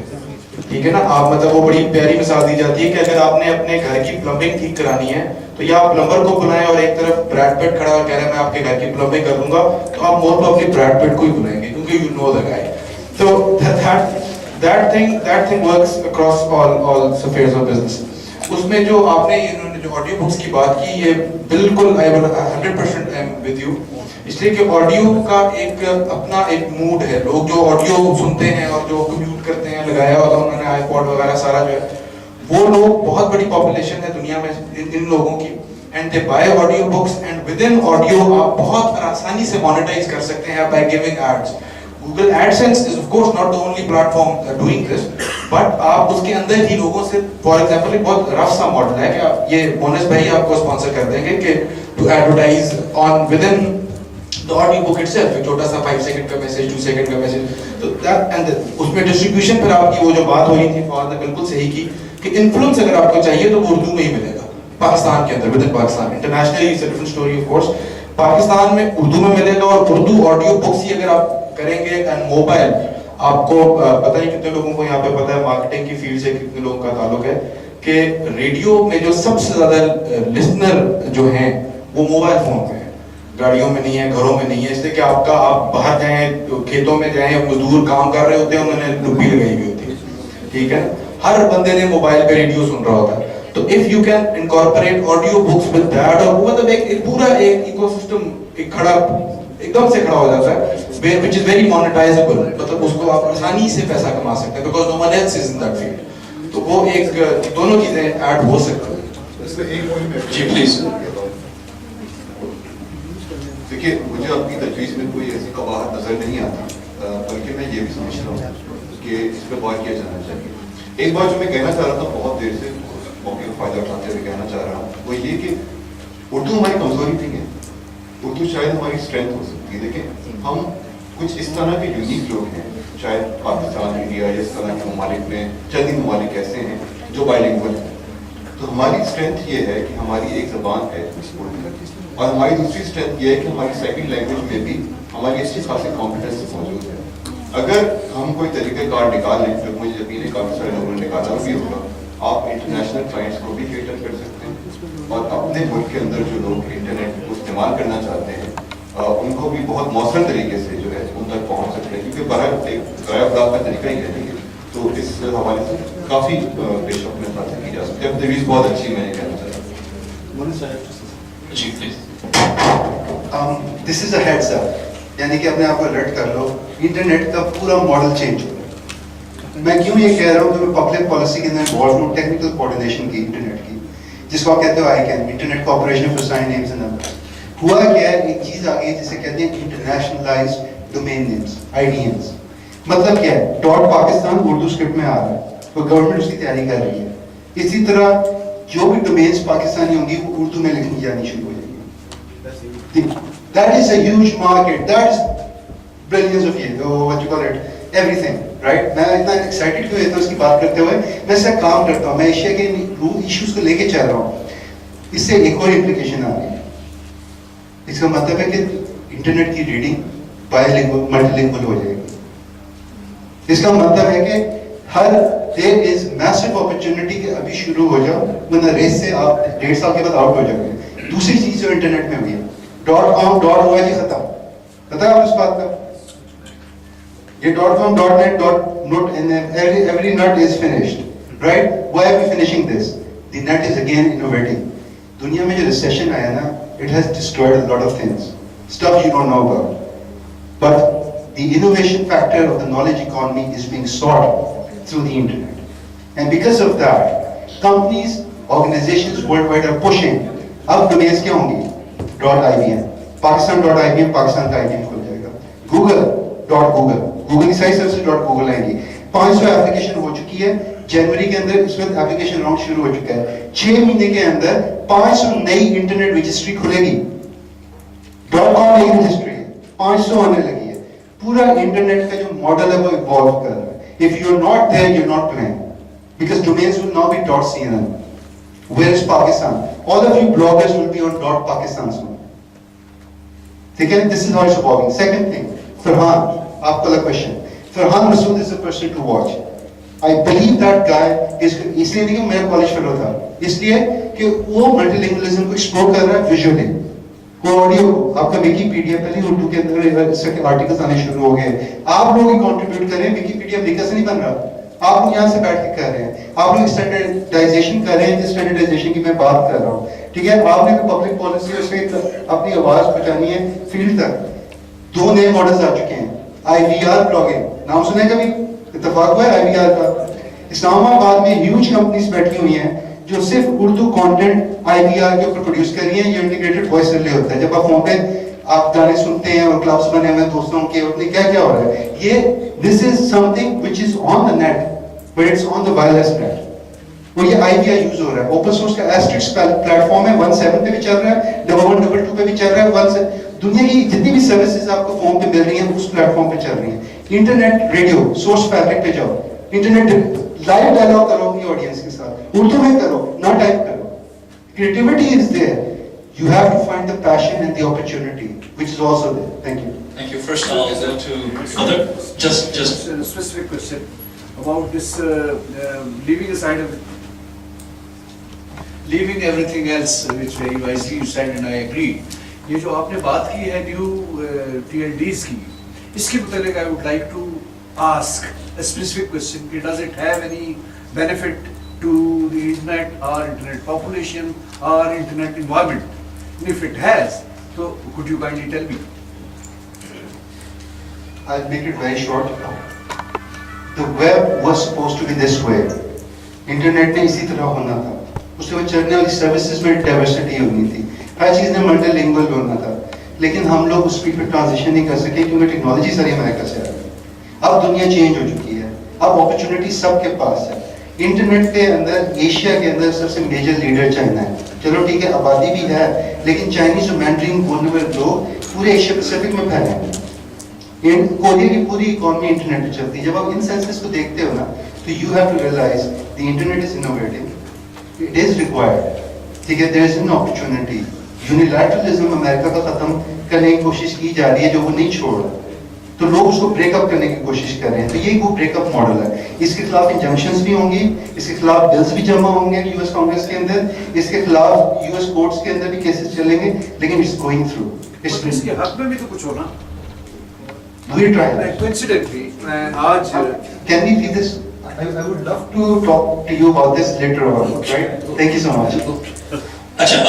ठीक है ना. आप मतलब वो बड़ी प्यारी मिसाल दी जाती है कि अगर आपने अपने घर की प्लम्बिंग ठीक करानी है, तो या आप प्लम्बर को बुलाएं और एक तरफ ब्रैड पिट खड़ा और कह रहा है मैं आपके घर की प्लम्बिंग कर दूंगा, तो आप मोर प्रॉब्ली ब्रैड पिट को ही बुलाएंगे क्योंकि यू नो द गाय. तो that thing works across all spheres of business. उसमें जो आपने इन्होंने जो ऑडियो बुक्स की बात की, ये बिल्कुल I 100% am with you. इसलिए कि ऑडियो का एक अपना एक मूड है. लोग जो ऑडियो सुनते हैं और जो कम्यूट करते हैं, लगाया होता है उन्होंने आईपॉड वगैरह सारा जो है, वो लोग बहुत बड़ी पॉपुलेशन है दुनिया में इन लोगों की. And they buy audio books, and with इन ऑडियो आप बहुत आसानी से मोनेटाइज कर सकते हैं by giving ads. Google AdSense is of course not the only platform doing this, but आप उसके अंदर ही लोगों से, for example, एक बहुत रफ सा मॉडल है कि आप ये मोनेस भाई आपको स्पॉन्सर कर देंगे कि to advertise on within the audio book itself, एक छोटा सा 5 सेकंड का मैसेज, 2 सेकंड का मैसेज. तो that and उसमें डिस्ट्रीब्यूशन पर आपकी वो जो बात हो रही थी फॉर ने बिल्कुल सही की कि इन्फ्लुएंस अगर आपको चाहिए तो वो उर्दू में ही मिलेगा पाकिस्तान के अंदर, with in Pakistan. Internationally it's a different story of course. Pakistan में उर्दू में मिलेगा, और उर्दू ऑडियो बुक्स ही अगर आप करेंगे. एंड मोबाइल, आपको पता नहीं कितने लोगों को यहाँ पे पता है, मार्केटिंग की फील्ड से कितने लोगों का ताल्लुक है, कि रेडियो में जो सबसे ज्यादा लिसनर जो हैं वो मोबाइल फोन पे हैं, गाड़ियों में नहीं है, घरों में नहीं है. इसलिए कि आप बाहर जाएं, खेतों में जाएं, मजदूर काम कर रहे होते हैं, उन्होंने डुब्बी लगाई हुई होती है. ठीक है, हर बंदे ने मोबाइल पे रेडियो सुन रहा होता है. तो if you can incorporate audio books with that, और मतलब एक पूरा एक इकोसिस्टम एक खड़ा एकदम से खड़ा हो जाता है, which is very monetizable. मतलब उसको आप आसानी से पैसा कमा सकते हैं because no one else is in that field. तो वो एक दोनों चीजें ऐड हो सकती हैं. जी प्लीज. देखिए, मुझे आपकी तजवीज़ में कोई ऐसी कबाहत नजर नहीं आती, बल्कि मैं ये भी समझता हूँ कि इस पर गौर किया जाना चाहिए. एक बात जो मैं कहना चाह रहा था बहुत देर से, मौके का फायदा उठाते हुए कहना चाह रहा हूँ, वो ये कि उर्दू हमारी कमजोरी नहीं है, उर्दू शायद हमारी स्ट्रेंथ हो सकती है. देखिए, हम कुछ इस तरह के यूनिक लोग हैं, शायद पाकिस्तान, इंडिया या इस तरह के ममालिक में चंद ही ममालिक ऐसे हैं जो बाइलिंगुअल हैं. तो हमारी स्ट्रेंथ ये है कि हमारी एक ज़बान है उर्दू, और हमारी दूसरी स्ट्रेंथ ये है कि हमारी सेकंड लैंग्वेज में भी हमारी अच्छी खासी कॉन्फिडेंस मौजूद है. अगर हम कोई तरीक़ेकार निकाल लें, जो मुझे यकीन है काफ़ी सारे लोगों ने निकाला भी होगा, आप इंटरनेशनल क्लाइंट्स को भी केटर कर सकते हैं, और अपने मुल्क के अंदर जो लोग इंटरनेट को इस्तेमाल करना चाहते हैं उनको भी बहुत मौसम तरीके से जो है उन तक पहुँच सकते हैं, क्योंकि बहर एक गायब का तरीका ही है. तो इस हवाले से काफ़ी बेशक में बात की जा सकती है. तजवीज़ बहुत अच्छी मैंने कहना चाहता. जी please. This is a heads up, यानी कि अपने आप को अलर्ट कर लो, इंटरनेट का पूरा मॉडल चेंज हो रहा है. मैं क्यों ये कह रहा हूँ कि मैं पब्लिक पॉलिसी के अंदर इन्वॉल्व हूँ, टेक्निकल कोऑर्डिनेशन की इंटरनेट की, जिसको आप कहते हो ICANN, internet corporation for sign names and numbers. हुआ क्या है, एक चीज आ गई जिसे कहते हैं इंटरनेशनलाइज्ड डोमेन नेम्स, IDNs। मतलब क्या है, डॉट पाकिस्तान उर्दू स्क्रिप्ट में आ रहा है, तो गवर्नमेंट उसकी तैयारी कर रही है। इसी तरह जो भी डोमेन्स पाकिस्तानी होंगी वो उर्दू में लिखनी जानी शुरू हो जाएगी। That is a huge market. That is billions of what you call it, everything, right? मैं इतना excited क्यों होता हूँ इसकी बात करते हुए? मैं इससे काम करता हूँ, मैं एशिया के इश्यूज को लेके चल रहा हूँ। इससे एक और implication आ रही है। इसका मतलब है कि इंटरनेट की रीडिंग बायलिंगुअल, मल्टीलिंगुअल हो जाएगी। इसका मतलब है कि there is massive opportunity कि अभी शुरू हो जाओ, वरना रेस से आप 1.5 साल के बाद आउट हो जाओगे। दूसरी चीज जो इंटरनेट में हुई है, .com .org खत्म, पता है आप इस बात का? ये .com .net .nut and every nut is finished, right? Why are we finishing this? The net is again innovating. दुनिया में जो recession आया ना, it has destroyed a lot of things, stuff you don't know about. But the innovation factor of the knowledge economy is being sought through the internet. And because of that, companies, organizations worldwide are pushing. अब domains क्या होंगी? .ibm, Pakistan.ibm, Pakistan का IBM खुल जाएगा। Google.google, Google की सारी services .google आएंगी। 500 application हो चुकी है, जनवरी के अंदर इस वक्त एप्लीकेशन राउंड शुरू हो चुका है। 6 महीने के अंदर 500 नई इंटरनेट रजिस्ट्री खुलेगी। .com नई रजिस्ट्री है, 500 आने लगी है। पूरा इंटरनेट का जो मॉडल है वो इवॉल्व कर रहा है। If you're not there, you're not playing. Because domains will now be .cnn. Where is Pakistan? All of you bloggers will be on .pakistan soon. Okay? This is how it's evolving. Second thing, Farhan, aapka la question. Farhan Masood is a person to watch. I believe that guy is, इसलिए नहीं कि मेरा college fellow था, इसलिए कि वो multilingualism को explore कर रहा है विजुअली। वो ऑडियो आपका विकीपीडिया पहले उर्दू के अंदर इसके आर्टिकल्स आने शुरू हो गए। आप लोग ही कंट्रीब्यूट करें, विकीपीडिया अमेरिका से नहीं बन रहा, आप लोग यहाँ से बैठ के कर रहे हैं। आप लोग स्टैंडर्डाइजेशन कर रहे हैं, जिस स्टैंडर्डाइजेशन की मैं बात कर रहा हूँ, ठीक है? आपने तो पब्लिक पॉलिसी उसमें अपनी आवाज पहुंचानी है फील्ड तक। 2 नए मॉडल्स आ चुके हैं, IVR ब्लॉगिंग, नाम सुना है कभी? इत्तेफाक हुआ है IVR का? इस्लामाबाद में ह्यूज कंपनीज बैठी हुई हैं जो सिर्फ उर्दू कंटेंट IVR के ऊपर प्रोड्यूस कर रही हैं। ये इंटीग्रेटेड वॉइस रिले होता है, जब आप फोन पे आप गाने सुनते हैं और क्लब्स बने हुए हैं दोस्तों के, अपने क्या क्या हो रहा है, ये this is something which is on the net but it's on the wireless net. वो ये IVR यूज हो रहा है। ओपन सोर्स का एस्ट्रिक्स प्लेटफॉर्म है, 1.7 पे भी चल रहा है, 1.1.2 पे भी चल रहा है, 1 से दुनिया की जितनी भी सर्विसेज आपको फोन पे मिल रही हैं उस प्लेटफॉर्म पे चल रही हैं। इंटरनेट रेडियो सोर्स फैब्रिक पे जाओ, इंटरनेट लाइव डायलॉग करो अपनी ऑडियंस के साथ, उर्दू में करो, ना टाइप करो। Creativity is there. You have to find the passion and the opportunity, which is also there. Thank you. Thank you. First, I'll go to other. Just. A specific question about this leaving aside of leaving everything else, which very wisely you said, and I agree. ये जो आपने बात की है new TLDs की, इसके मुताबिक I would like to ask a specific question. Does it have any benefit to the internet or internet population or internet environment? And if it has, so could you kindly tell me? I'll make it very short. The web was supposed to be this way. Internet ने इसी तरह होना था, उसके बाद चलने वाली services में डाइवर्सिटी होनी थी, हर चीज़ ने मल्टीलिंगुअल होना था, लेकिन हम लोग उस स्पीड पर ट्रांजिशन नहीं कर सके क्योंकि टेक्नोलॉजी सारी अमेरिका से आ गई। अब दुनिया चेंज हो चुकी है, अब अपॉर्चुनिटी सबके पास है। इंटरनेट के अंदर एशिया के अंदर सबसे मेजर लीडर चाइना है, चलो ठीक है आबादी भी है, लेकिन चाइनीज और मैंड्रीन बोलने वाले लोग पूरे एशिया पैसिफिक में फैले हैं। कोरिया की पूरी इकोनॉमी इंटरनेट पे चलती है। जब आप इन सेंसेस को देखते हो ना, तो you have to realise the internet is innovative, it is required, ठीक है? There is an opportunity. Unilateralism America का खत्म करने की कोशिश की जा रही है, जो वो नहीं छोड़ रहा, तो लोग उसको ब्रेकअप करने की कोशिश कर रहे हैं। तो ये वो ब्रेकअप मॉडल है। इसके खिलाफ इंजंक्शंस भी होंगी, इसके खिलाफ बिल्स भी जमा होंगे यूएस कांग्रेस के अंदर, इसके खिलाफ यूएस कोर्ट्स के अंदर भी केसेस चलेंगे, लेकिन इट्स गोइंग थ्रू। इसके हक में भी तो कुछ होना। We try. Coincidentally, आज can we leave this? I would love to talk to you about this later on. Right? Thank you so much. Acha,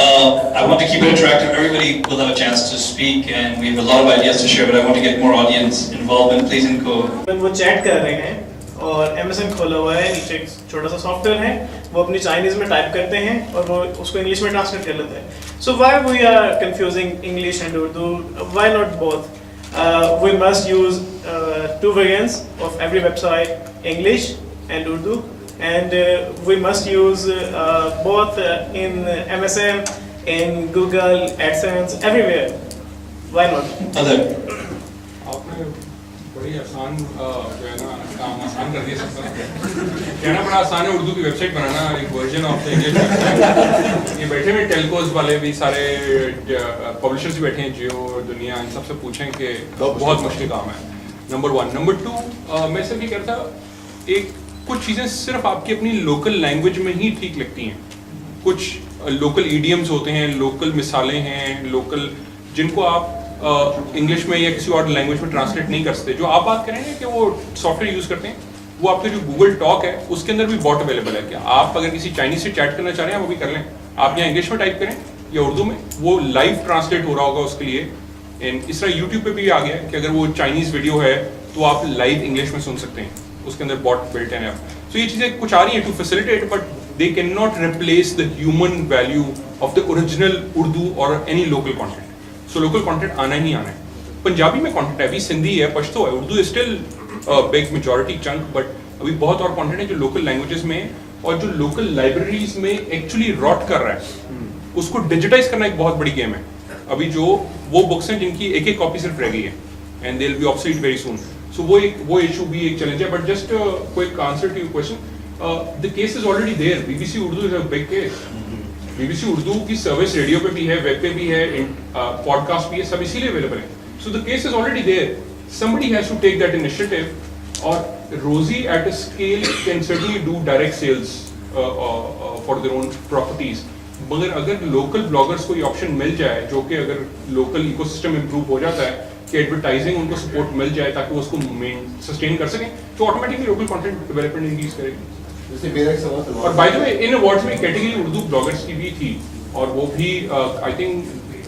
I want to keep it interactive. Everybody will have a chance to speak, and we have a lot of ideas to share. But I want to get more audience involvement. Please, Inko. वो chat कर रहे हैं और MSN खोला हुआ है, नीचे एक छोटा सा सॉफ्टवेयर है, वो अपनी चाइनीज़ में टाइप करते हैं और वो उसको इंग्लिश में ट्रांसलेट कर लेते हैं. So why we are confusing English and Urdu? Why not both? We must use 2 variants of every website, English and Urdu, and we must use both in MSN, in Google, AdSense, everywhere. Why not? Other. आपने बड़ी आसान जो है ना काम आसान कर दिया सबका. कहना बड़ा आसान है उर्दू की वेबसाइट बनाना, एक वर्जन ऑफ द इंग्लिश. ये बैठे हुए टेलकोस वाले भी सारे पब्लिशर्स भी बैठे हैं, जियो और दुनिया, इन सबसे पूछें कि बहुत मुश्किल काम है. नंबर 1. नंबर 2, मैं सिर्फ ये कहता था, एक कुछ चीज़ें सिर्फ आपकी अपनी लोकल लैंग्वेज में ही ठीक लगती हैं. कुछ लोकल ईडियम्स होते हैं, लोकल मिसालें हैं, लोकल जिनको आप इंग्लिश में या किसी और लैंग्वेज में ट्रांसलेट नहीं कर सकते. जो आप बात करेंगे कि वो सॉफ्टवेयर यूज़ करते हैं, वो आपके जो गूगल टॉक है उसके अंदर भी बॉट अवेलेबल है. क्या आप अगर किसी चाइनीज से चैट करना चाह रहे हैं, आप वो भी कर लें. आप यहाँ इंग्लिश में टाइप करें या उर्दू में, वो लाइव ट्रांसलेट हो रहा होगा उसके लिए. एंड इस तरह यूट्यूब पे भी आ गया कि अगर वो चाइनीज़ वीडियो है तो आप लाइव इंग्लिश में सुन सकते हैं, उसके अंदर बॉट बिल्ट इन है. सो ये चीज़ें कुछ आ रही हैं to facilitate, but they can not replace the human value of the original Urdu और any local content. So local content आना ही आना है. पंजाबी में कॉन्टेंट है, अभी सिंधी है, पश्तो है, Urdu is still big majority chunk, but अभी बहुत और कॉन्टेंट है जो लोकल लैंग्वेजेस में है और जो लोकल लाइब्रेरीज में एक्चुअली रॉट कर रहा है. उसको डिजिटाइज करना एक बहुत बड़ी गेम है. अभी जो वो बुक्स हैं जिनकी एक एक कॉपी सिर्फ रह गई है and they will be obsolete very soon. So वो इशू भी एक चैलेंज है. But just quick answer to your question, the case is already there. BBC Urdu is a big case. BBC Urdu की सर्विस रेडियो पे भी है, वेब पे भी है, पॉडकास्ट भी है, सब इसीलिए अवेलेबल है. So the case is already there. Somebody has to take that initiative. और Rosie at a scale can certainly do direct sales for their own properties. मगर अगर लोकल ब्लॉगर्स को ये ऑप्शन मिल जाए, जो कि अगर लोकल इकोसिस्टम इंप्रूव हो जाता है कि एडवर्टाइजिंग उनको सपोर्ट मिल जाए ताकि वो उसको सस्टेन कर सकें, तो automatically local content development increase करेगी. जैसे मेरा एक सवाल था, और by the way in awards में कैटेगरी उर्दू ब्लॉगर्स की भी थी, और वो भी आई थिंक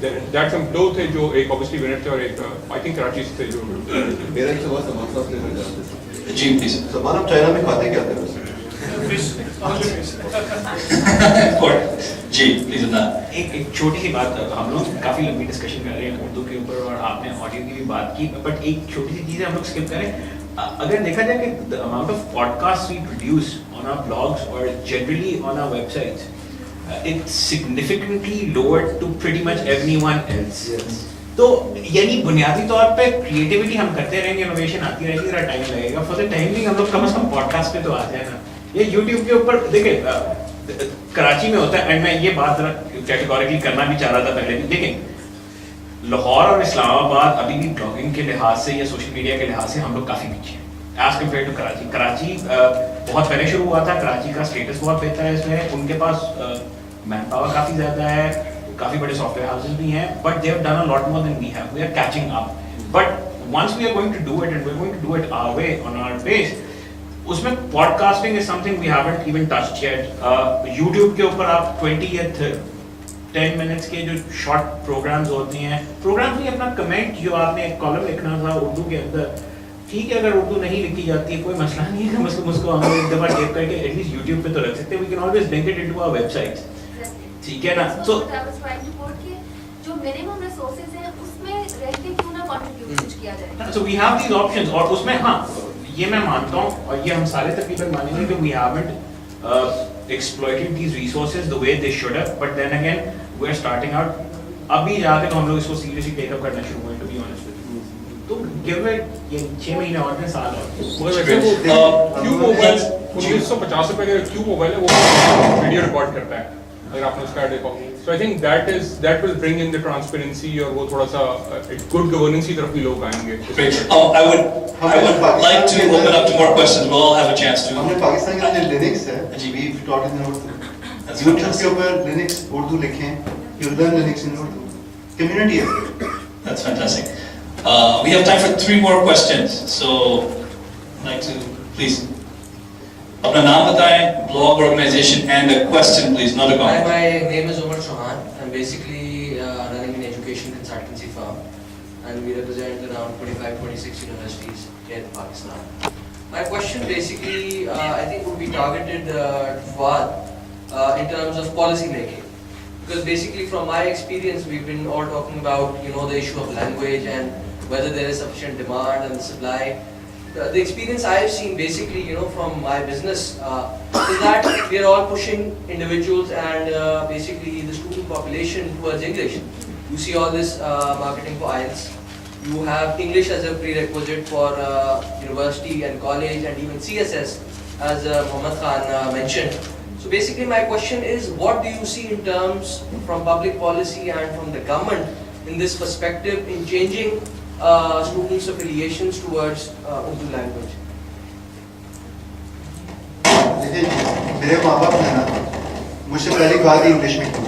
दैट सम दो थे जो एक ऑब्वियसली विनर थे और एक आई थिंक कराची से थे जो. मेरा एक सवाल समान साहब से कर जाते जी प्लीज. समान, आप चाइना में खाते क्या थे वैसे? जी प्लीज. एक छोटी सी बात, हम लोग काफ़ी लंबी डिस्कशन कर रहे हैं उर्दू के ऊपर और आपने ऑडियो की भी बात की, बट एक छोटी सी चीज़ है हम लोग स्किप करें. अगर देखा जाए कि the amount of podcast we produce on our blogs और generally on our websites, it's significantly lower to pretty much everyone else. तो यानी बुनियादी तौर पे क्रिएटिविटी हम करते रहेंगे, इनोवेशन आती रहेगी, जरा टाइम लगेगा. फॉर द टाइम बिंग हम लोग कम से कम पॉडकास्ट पे तो आते हैं ना. ये यूट्यूब के ऊपर देखिए कराची में होता है, एंड मैं ये बात जरा कैटेगोरिकली करना भी चाह रहा था पहले भी. देखें लाहौर और इस्लामाबाद अभी भी ब्लॉगिंग के लिहाज से या सोशल मीडिया के लिहाज से हम लोग काफ़ी पीछे हैं as compare to Karachi. Karachi बहुत पहले शुरू हुआ था, कराची का स्टेटस बहुत बेहतर है इसमें, उनके पास मैन पावर काफ़ी ज़्यादा है, काफ़ी बड़े सॉफ्टवेयर हाउसेस भी हैं, but they have done a lot more than we have. We are catching up, but once we are going to do it and we are going to do it our way on our pace. उसमें podcasting is something we haven't even touched yet. YouTube के ऊपर आप 20 या 10 minutes के जो short programmes होते हैं, programmes नहीं, अपना कमेंट जो आपने एक कॉलम लिखना था उर्दू के अंदर, ठीक है, अगर उर्दू नहीं लिखी जाती है कोई मसला नहीं है, मतलब उसको हम लोग एक दफ़ा टेप करके एटलीस्ट यूट्यूब पे तो रख सकते हैं. We can always link it into our websites. ठीक है ना. तो जो मिनिमम रिसोर्सेज हैं उसमें रह के क्यों ना कंट्रीब्यूट कुछ किया जाए. So we have these options, और उसमें हाँ ये मैं मानता हूँ और ये हम सारे तकरीबन मानेंगे कि we haven't exploited these resources the way they should have, but then again we are starting out. अभी जाके तो हम लोग इसको सीरियसली टेक अप करना शुरू हुए, to be honest with you. तो गिव इट ये 6 महीने और ने साल और. मगर वैसे वो क्यू मोबाइल 1950 रुपए का क्यू मोबाइल है, वो वीडियो रिकॉर्ड करता है अगर आपने उसका देखा. So I think that will bring in the transparency और वो थोड़ा सा गुड गवर्नेंस की तरफ भी लोग आएंगे. I would like to open up to more questions. We'll all have a chance to. हमने पाकिस्तान के जो लिनक्स है, we taught in Urdu. YouTube के ऊपर लिनक्स उर्दू लिखें, you learn Linux in Urdu. Community है. That's fantastic. We have time for 3 more questions. So, I'd like to please. अपना नाम बताएं, blog organization and a question please, not a comment. My name is Umar Chauhan. I'm basically running an education consultancy firm, and we represent around 25-26 universities here in Pakistan. My question basically, I think would be targeted to Fuad in terms of policy making. Because basically from my experience, we've been all talking about, the issue of language and whether there is sufficient demand and supply. The experience I have seen basically, from my business is that we are all pushing individuals and basically the student population towards English. You see all this marketing for IELTS. You have English as a prerequisite for university and college and even CSS, as Mohammad Khan mentioned. So basically my question is, what do you see in terms from public policy and from the government in this perspective in changing students' affiliations towards Urdu language? मेरे माँ बाप ने ना मुझसे पहली बात English में की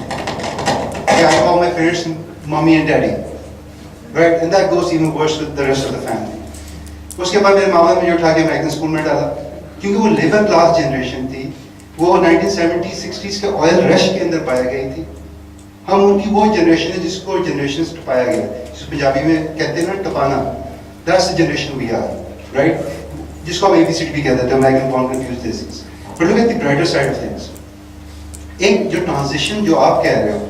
कि I call my parents mommy and daddy, right? And that goes even worse with the rest of the family. उसके बाद मेरे माँ बाप ने मुझे उठा के अमेरिकन स्कूल में डाला, क्योंकि वो लेबर क्लास जनरेशन थी, वो 1970s 60s के ऑयल रश के अंदर पाया गई थी. हम उनकी वो जनरेशन है जिसको जनरेशन टपाया गया, जिस पंजाबी में कहते हैं ना टपाना. That's the generation we are, right? जिसको हम ABCD भी कहते थे, American born confused disease. But look at the brighter side of things. एक जो ट्रांजिशन जो आप कह रहे हो,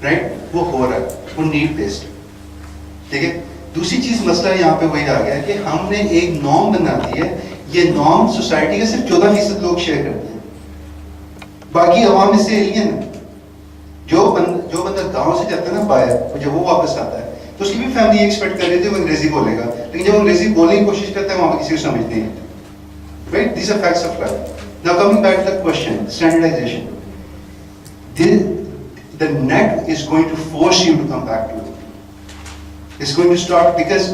राइट, वो हो रहा है, वो नीड बेस्ड. ठीक है. दूसरी चीज मसला यहाँ पे वही आ गया है कि हमने एक नॉर्म बना दी है. ये नॉर्म सोसाइटी के सिर्फ 14% लोग शेयर करते हैं, बाकी आवाम में से एलियन है. जो बंदा गांव से जाता है ना बाहर, जब वो वापस आता है तो उसकी भी फैमिली एक्सपेक्ट कर रही थी वो अंग्रेजी बोलेगा, लेकिन जब वो अंग्रेजी बोलने की कोशिश करता है वहां किसी को समझ नहीं आता. Right, these are facts of life. Now coming back to the question, standardization. The net is going to force you to come back to it. It's going to start because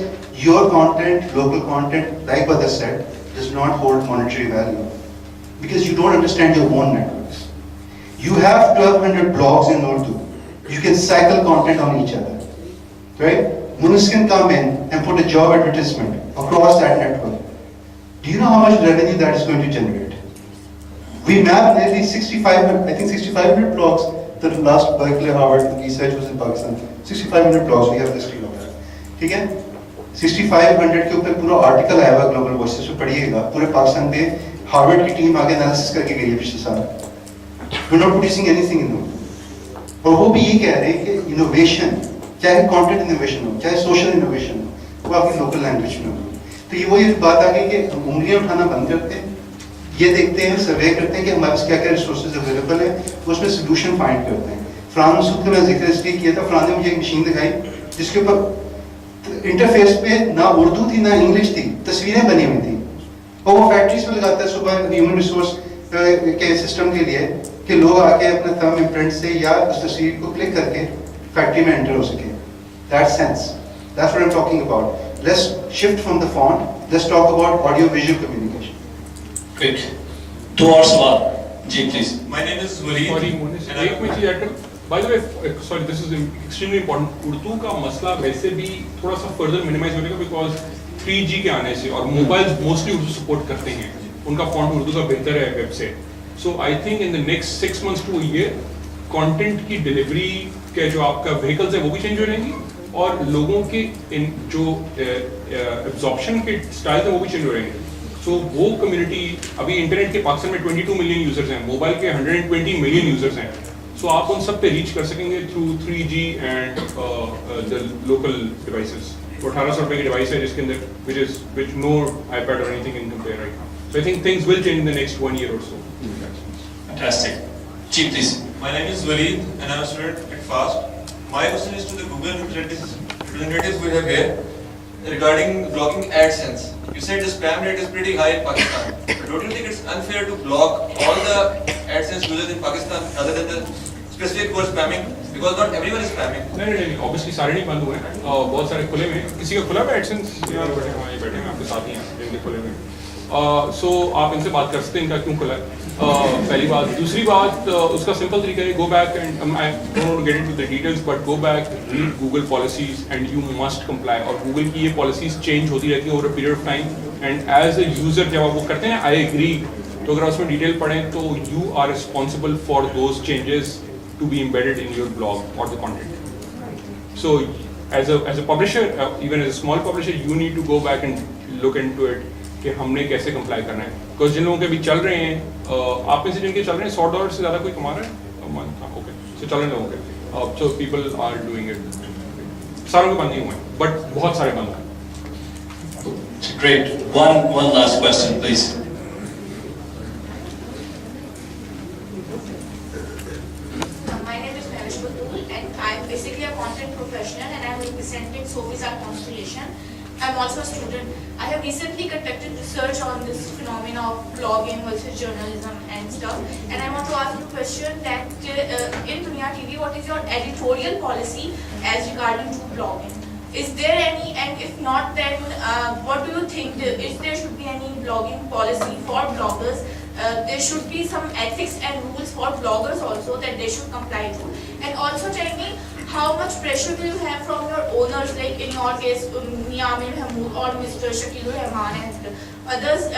your content, local content, like what I said, does not hold monetary value because you don't understand your own networks. You have 1200 blogs in Urdu. You can cycle content on each other, right? Munis can come in and put a job advertisement across that network. Do you know how much revenue that is going to generate? We mapped nearly 6,500 blogs. The last Berkeley Harvard research was in Pakistan. 6,500 blogs. We have the screen of that. ठीक है? 6,500 के ऊपर पूरा article आया हुआ global voices में, पढ़िएगा. पूरे पाकिस्तान पे हार्वर्ड की टीम आगे एनालिसिस करके गई है पिछले साल. We're not producing anything in Urdu. और वो भी ये कह रहे हैं कि इनोवेशन, चाहे कंटेंट इनोवेशन हो, चाहे सोशल इनोवेशन हो, वो आपकी लोकल लैंग्वेज में हो. तो ये वो ये बात आ गई कि हम उंगलियां उठाना बंद करते हैं, ये देखते हैं, सर्वे करते हैं कि हमारे पास क्या क्या रिसोर्सेज अवेलेबल है, उसमें सोल्यूशन फाइंड करते हैं. फरहान मसूद का मैं जिक्र इसलिए किया था, फरहान ने मुझे एक मशीन दिखाई जिसके ऊपर इंटरफेस पे ना उर्दू थी ना इंग्लिश थी, तस्वीरें बनी हुई थी, और वो फैक्ट्रीज में लगाता है सुबह ह्यूमन रिसोर्स के सिस्टम के लिए कि लोग आके अपने थंब इम्प्रिंट से या उस तस्वीर को क्लिक करके फैक्ट्री में एंटर हो सके. That sense, that's what I'm talking about. Let's shift from the font. Let's talk about audio-visual communication. Great. 2 और सवाल. जी, please. My name is Waleed. Sorry, Munis. एक मिनट यार. By the way, sorry, this is extremely important. Urdu का मसला वैसे भी थोड़ा सा further minimize होने का because 3G के आने से और mobiles mostly उर्दू support करते हैं. उनका font उर्दू का बेहतर है web से. So I think in the next 6 months to a year, content की delivery के जो आपका vehicles है वो भी change हो रहेंगी और लोगों के इन जो absorption के styles हैं वो भी change हो रहेंगे. So वो community अभी इंटरनेट के पाकिस्तान में 22 million users हैं, मोबाइल के 120 million users हैं. So आप उन सब पे reach कर सकेंगे through 3G and the local devices. वो 1800 रुपए की device है जिसके अंदर which no iPad or anything can compare right now. So I think things will change in the next 1 year or so. Fantastic. Chief, please. My name is Waleed and I am a student at FAST. My question is to the Google representatives we have here regarding blocking AdSense. You said the spam rate is pretty high in Pakistan. But don't you think it's unfair to block all the AdSense users in Pakistan rather than the specific who are spamming? Because not everyone is spamming. नहीं, obviously सारे नहीं बंद हुए हैं. बहुत सारे खुले में. किसी का खुला है AdSense? यहाँ बैठे हैं आपके साथ ही हैं जिनके खुले में. So आप इनसे बात कर सकते हैं इनका क्यों खुला है. पहली बात. दूसरी बात, उसका सिंपल तरीका है, go back and I don't want to get into the details, but go back, read Google policies and you must comply. और Google की ये policies change होती रहती है over a period of time and as a user जब आप वो करते हैं I agree, तो अगर उसमें डिटेल पढ़ें तो you are responsible for those changes to be embedded in your blog or the content. So as a publisher, even as a small publisher, you need to go back and look into it کہ ہم نے کیسے comply کرنا ہے. Because جن لوگوں کے بھی چل رہے ہیں, آپ میں سے جن کے چل رہے ہیں $100 سے زیادہ کوئی کما رہا ہے, اوکے سے چل رہے لوگوں کے, so people are doing it. ساروں کے بند نہیں ہوئے ہیں بٹ بہت سارے بند ہیں. Great. One last question, please. My name is Navish Batul and I'm basically a content professional and I'm representing Sovisa Constellation. I'm also a student. I have recently conducted research on this phenomena of blogging versus journalism and stuff. And I want to ask you a question that in Dunya TV, what is your editorial policy as regarding to blogging? Is there any, and if not, then what do you think? If there should be any blogging policy for bloggers, there should be some ethics and rules for bloggers also that they should comply to. And also tell me, how much pressure do you have from your owners, like in your case, Niamir Hamoud or Mr. Shakilur Rahman and others?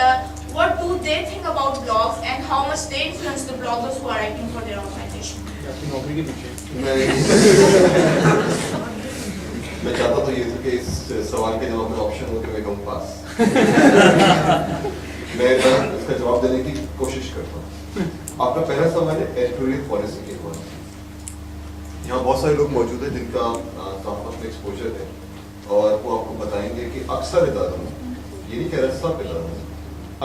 What do they think about blogs and how much they influence the bloggers who are writing for their organization? میں چاہتا تو یہ تھا کہ اس سوال کے جواب میں آپشن ہو کہ میں کہوں پاس. میں اس کا جواب دینے کی کوشش کرتا ہوں. آپ کا پہلا سوال ہے ایڈیٹوریل پالیسی کے حوالے سے. یہاں بہت سارے لوگ موجود ہیں جن کا صحافت میں ایکسپوجر ہے اور وہ آپ کو بتائیں گے کہ اکثر اداروں میں, یہ نہیں کہہ رہا سب اداروں میں,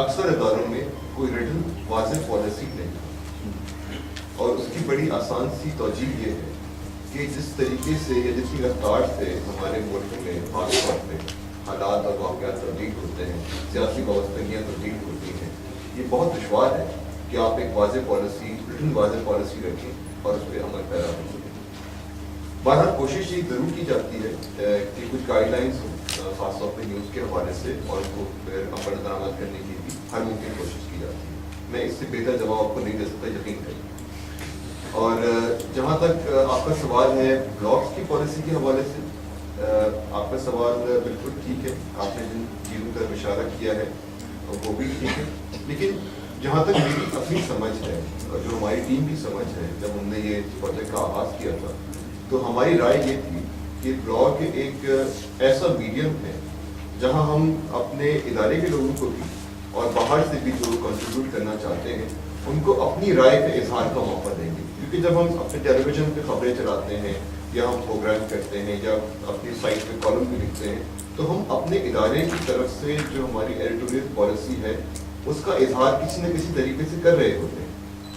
اکثر اداروں میں کوئی ریٹن واضح پالیسی نہیں. اور اس کی بڑی آسان سی توجہ یہ ہے کہ جس طریقے سے یا جس کی رفتار سے ہمارے ملک میں خاص طور پہ حالات اور واقعات تبدیل ہوتے ہیں, سیاسی وابستگیاں تبدیل ہوتی ہیں, یہ بہت دشوار ہے کہ آپ ایک واضح پالیسی, ریٹن واضح پالیسی رکھیں اور اس پہ عمل پیرا ہو سکیں. بہرحال کوشش یہ ضرور کی جاتی ہے کہ کچھ گائیڈ لائنس ہوں, خاص طور پہ نیوز کے حوالے سے, اور اس کو پھر عمل درآمد کرنے کی بھی ہر ممکن کوشش کی جاتی ہے. میں اس سے بہتر جواب آپ کو نہیں دے سکتا, یقین کریں. اور جہاں تک آپ کا سوال ہے بلاگس کی پالیسی کے حوالے سے, آپ کا سوال بالکل ٹھیک ہے. آپ نے جن چیزوں کا اشارہ کیا ہے وہ بھی ٹھیک ہے. لیکن جہاں تک میری اپنی سمجھ ہے اور جو ہماری ٹیم کی سمجھ ہے, جب ہم نے یہ پروجیکٹ کا آغاز کیا تھا تو ہماری رائے یہ تھی کہ بلاگ ایک ایسا میڈیم ہے جہاں ہم اپنے ادارے کے لوگوں کو بھی اور باہر سے بھی جو کنٹریبیوٹ کرنا چاہتے ہیں ان کو اپنی رائے کا اظہار کا موقع دیں گے. کیونکہ جب ہم اپنے ٹیلی ویژن پہ خبریں چلاتے ہیں یا ہم پروگرام کرتے ہیں یا اپنی سائٹ پہ کالم بھی لکھتے ہیں تو ہم اپنے ادارے کی طرف سے جو ہماری ایڈیٹوریل پالیسی ہے اس کا اظہار کسی نہ کسی طریقے سے کر رہے ہوتے ہیں.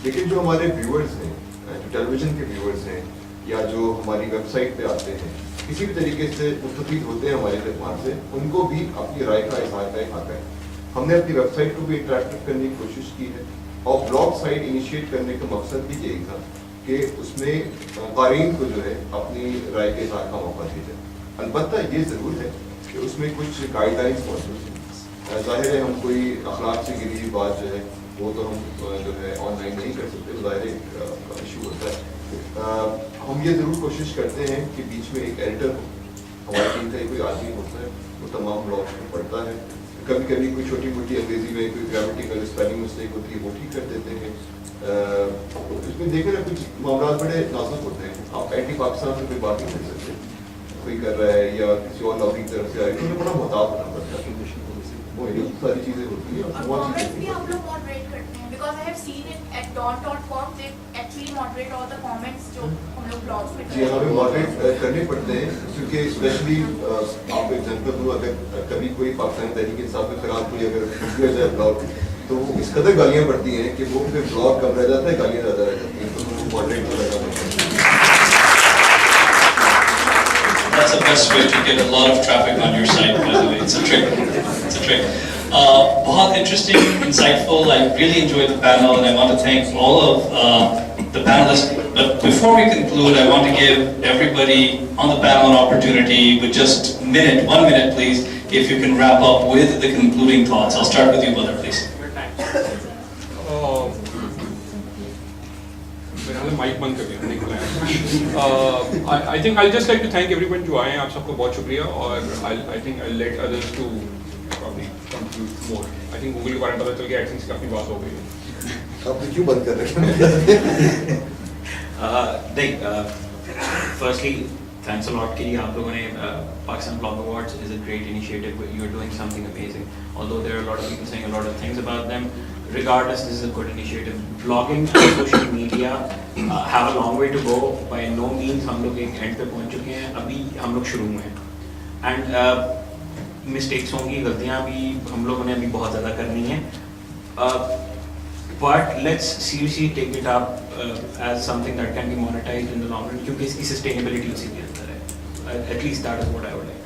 لیکن جو ہمارے ویورز ہیں, جو ٹیلی ویژن کے ویورز ہیں یا جو ہماری ویب سائٹ پہ آتے ہیں, کسی بھی طریقے سے مستفید ہوتے ہیں ہمارے خدمات سے, ان کو بھی اپنی رائے کا اظہار کا حق ہے. ہم نے اپنی ویب سائٹ کو بھی انٹریکٹیو کرنے کی کوشش کی ہے اور بلاگ سائٹ انیشیٹ کرنے کا مقصد بھی یہی تھا کہ اس میں قارئین کو جو ہے اپنی رائے کے اظہار کا موقع دیا جائے. البتہ یہ ضرور ہے کہ اس میں کچھ گائیڈ لائنس موجود ہیں. ظاہر ہے ہم کوئی اخلاق سے گری ہوئی بات جو ہے وہ تو ہم جو ہے آن لائن نہیں کر سکتے, ظاہر ایشو ہوتا ہے. ہم یہ ضرور کوشش کرتے ہیں کہ بیچ میں ایک ایڈیٹر ہو, ہماری ٹیم کا کوئی آدمی ہوتا ہے, وہ تمام بلاگس کو پڑھتا ہے. کبھی کبھی کوئی چھوٹی موٹی انگریزی میں کوئی گرامیٹیکل اسپیلنگ مسٹیک ہوتی ہے وہ ٹھیک کر دیتے ہیں. اس میں دیکھیں نا کچھ معاملات بڑے نازک ہوتے ہیں. آپ اینٹی پاکستان سے کوئی بات نہیں کر سکتے, کوئی کر رہا ہے یا کسی اور لابی کی طرف سے آ رہی ہے, تو بڑا محتاط ہونا پڑتا ہے. وہ ساری چیزیں ہوتی ہیں. جی ہمیں ماڈریٹ کرنے پڑتے ہیں کیونکہ اسپیشلی آپ کو ایگزامپل دوں, اگر کبھی کوئی پاکستانی تحریک انصاف کے خلاف کوئی اگر کیا جائے بلاگ تو وہ اس قدر گالیاں پڑتی ہیں کہ وہ پھر بلاگ کم رہ جاتا ہے, گالیاں زیادہ رہ جاتی ہیں, تو وہ ماڈریٹ ہو رہا ہے. That's the best way to get a lot of traffic on your site, by the way. It's a trick. It's a trick. Bahut interesting, insightful. I really enjoyed the panel, and I want to thank all of the panelists. But before we conclude, I want to give everybody on the panel an opportunity with just a minute, 1 minute, please, if you can wrap up with the concluding thoughts. I'll start with you, Badr, please. Mic بند کر دیا. I think I just like to thank everyone جو آئے ہیں. آپ سب کو بہت شکریہ. اور I think I let others to conclude more. I think Google کے بارے میں پتہ چل گیا, ایکسنس کی کافی بات ہو گئی ہے. آپ کیوں بند کر رہے ہیں؟ نہیں, فرسٹلی thanks a lot کہ آپ لوگوں نے Pakistan Blog Awards is a great initiative. You're doing something amazing. Although there are a lot of people saying a lot of things about them, regardless, this is a good initiative. Blogging and social media have a long way to go. By no means ہم لوگ ایک and پہ پہنچ چکے ہیں, ابھی ہم لوگ شروع میں ہیں. اینڈ مسٹیکس ہوں گی, غلطیاں بھی ہم لوگوں نے ابھی بہت زیادہ کرنی ہیں. But let's seriously take it up as something that can be monetized in the long run, کیونکہ اس کی sustainability اسی کے اندر ہے. At least that is what I would like.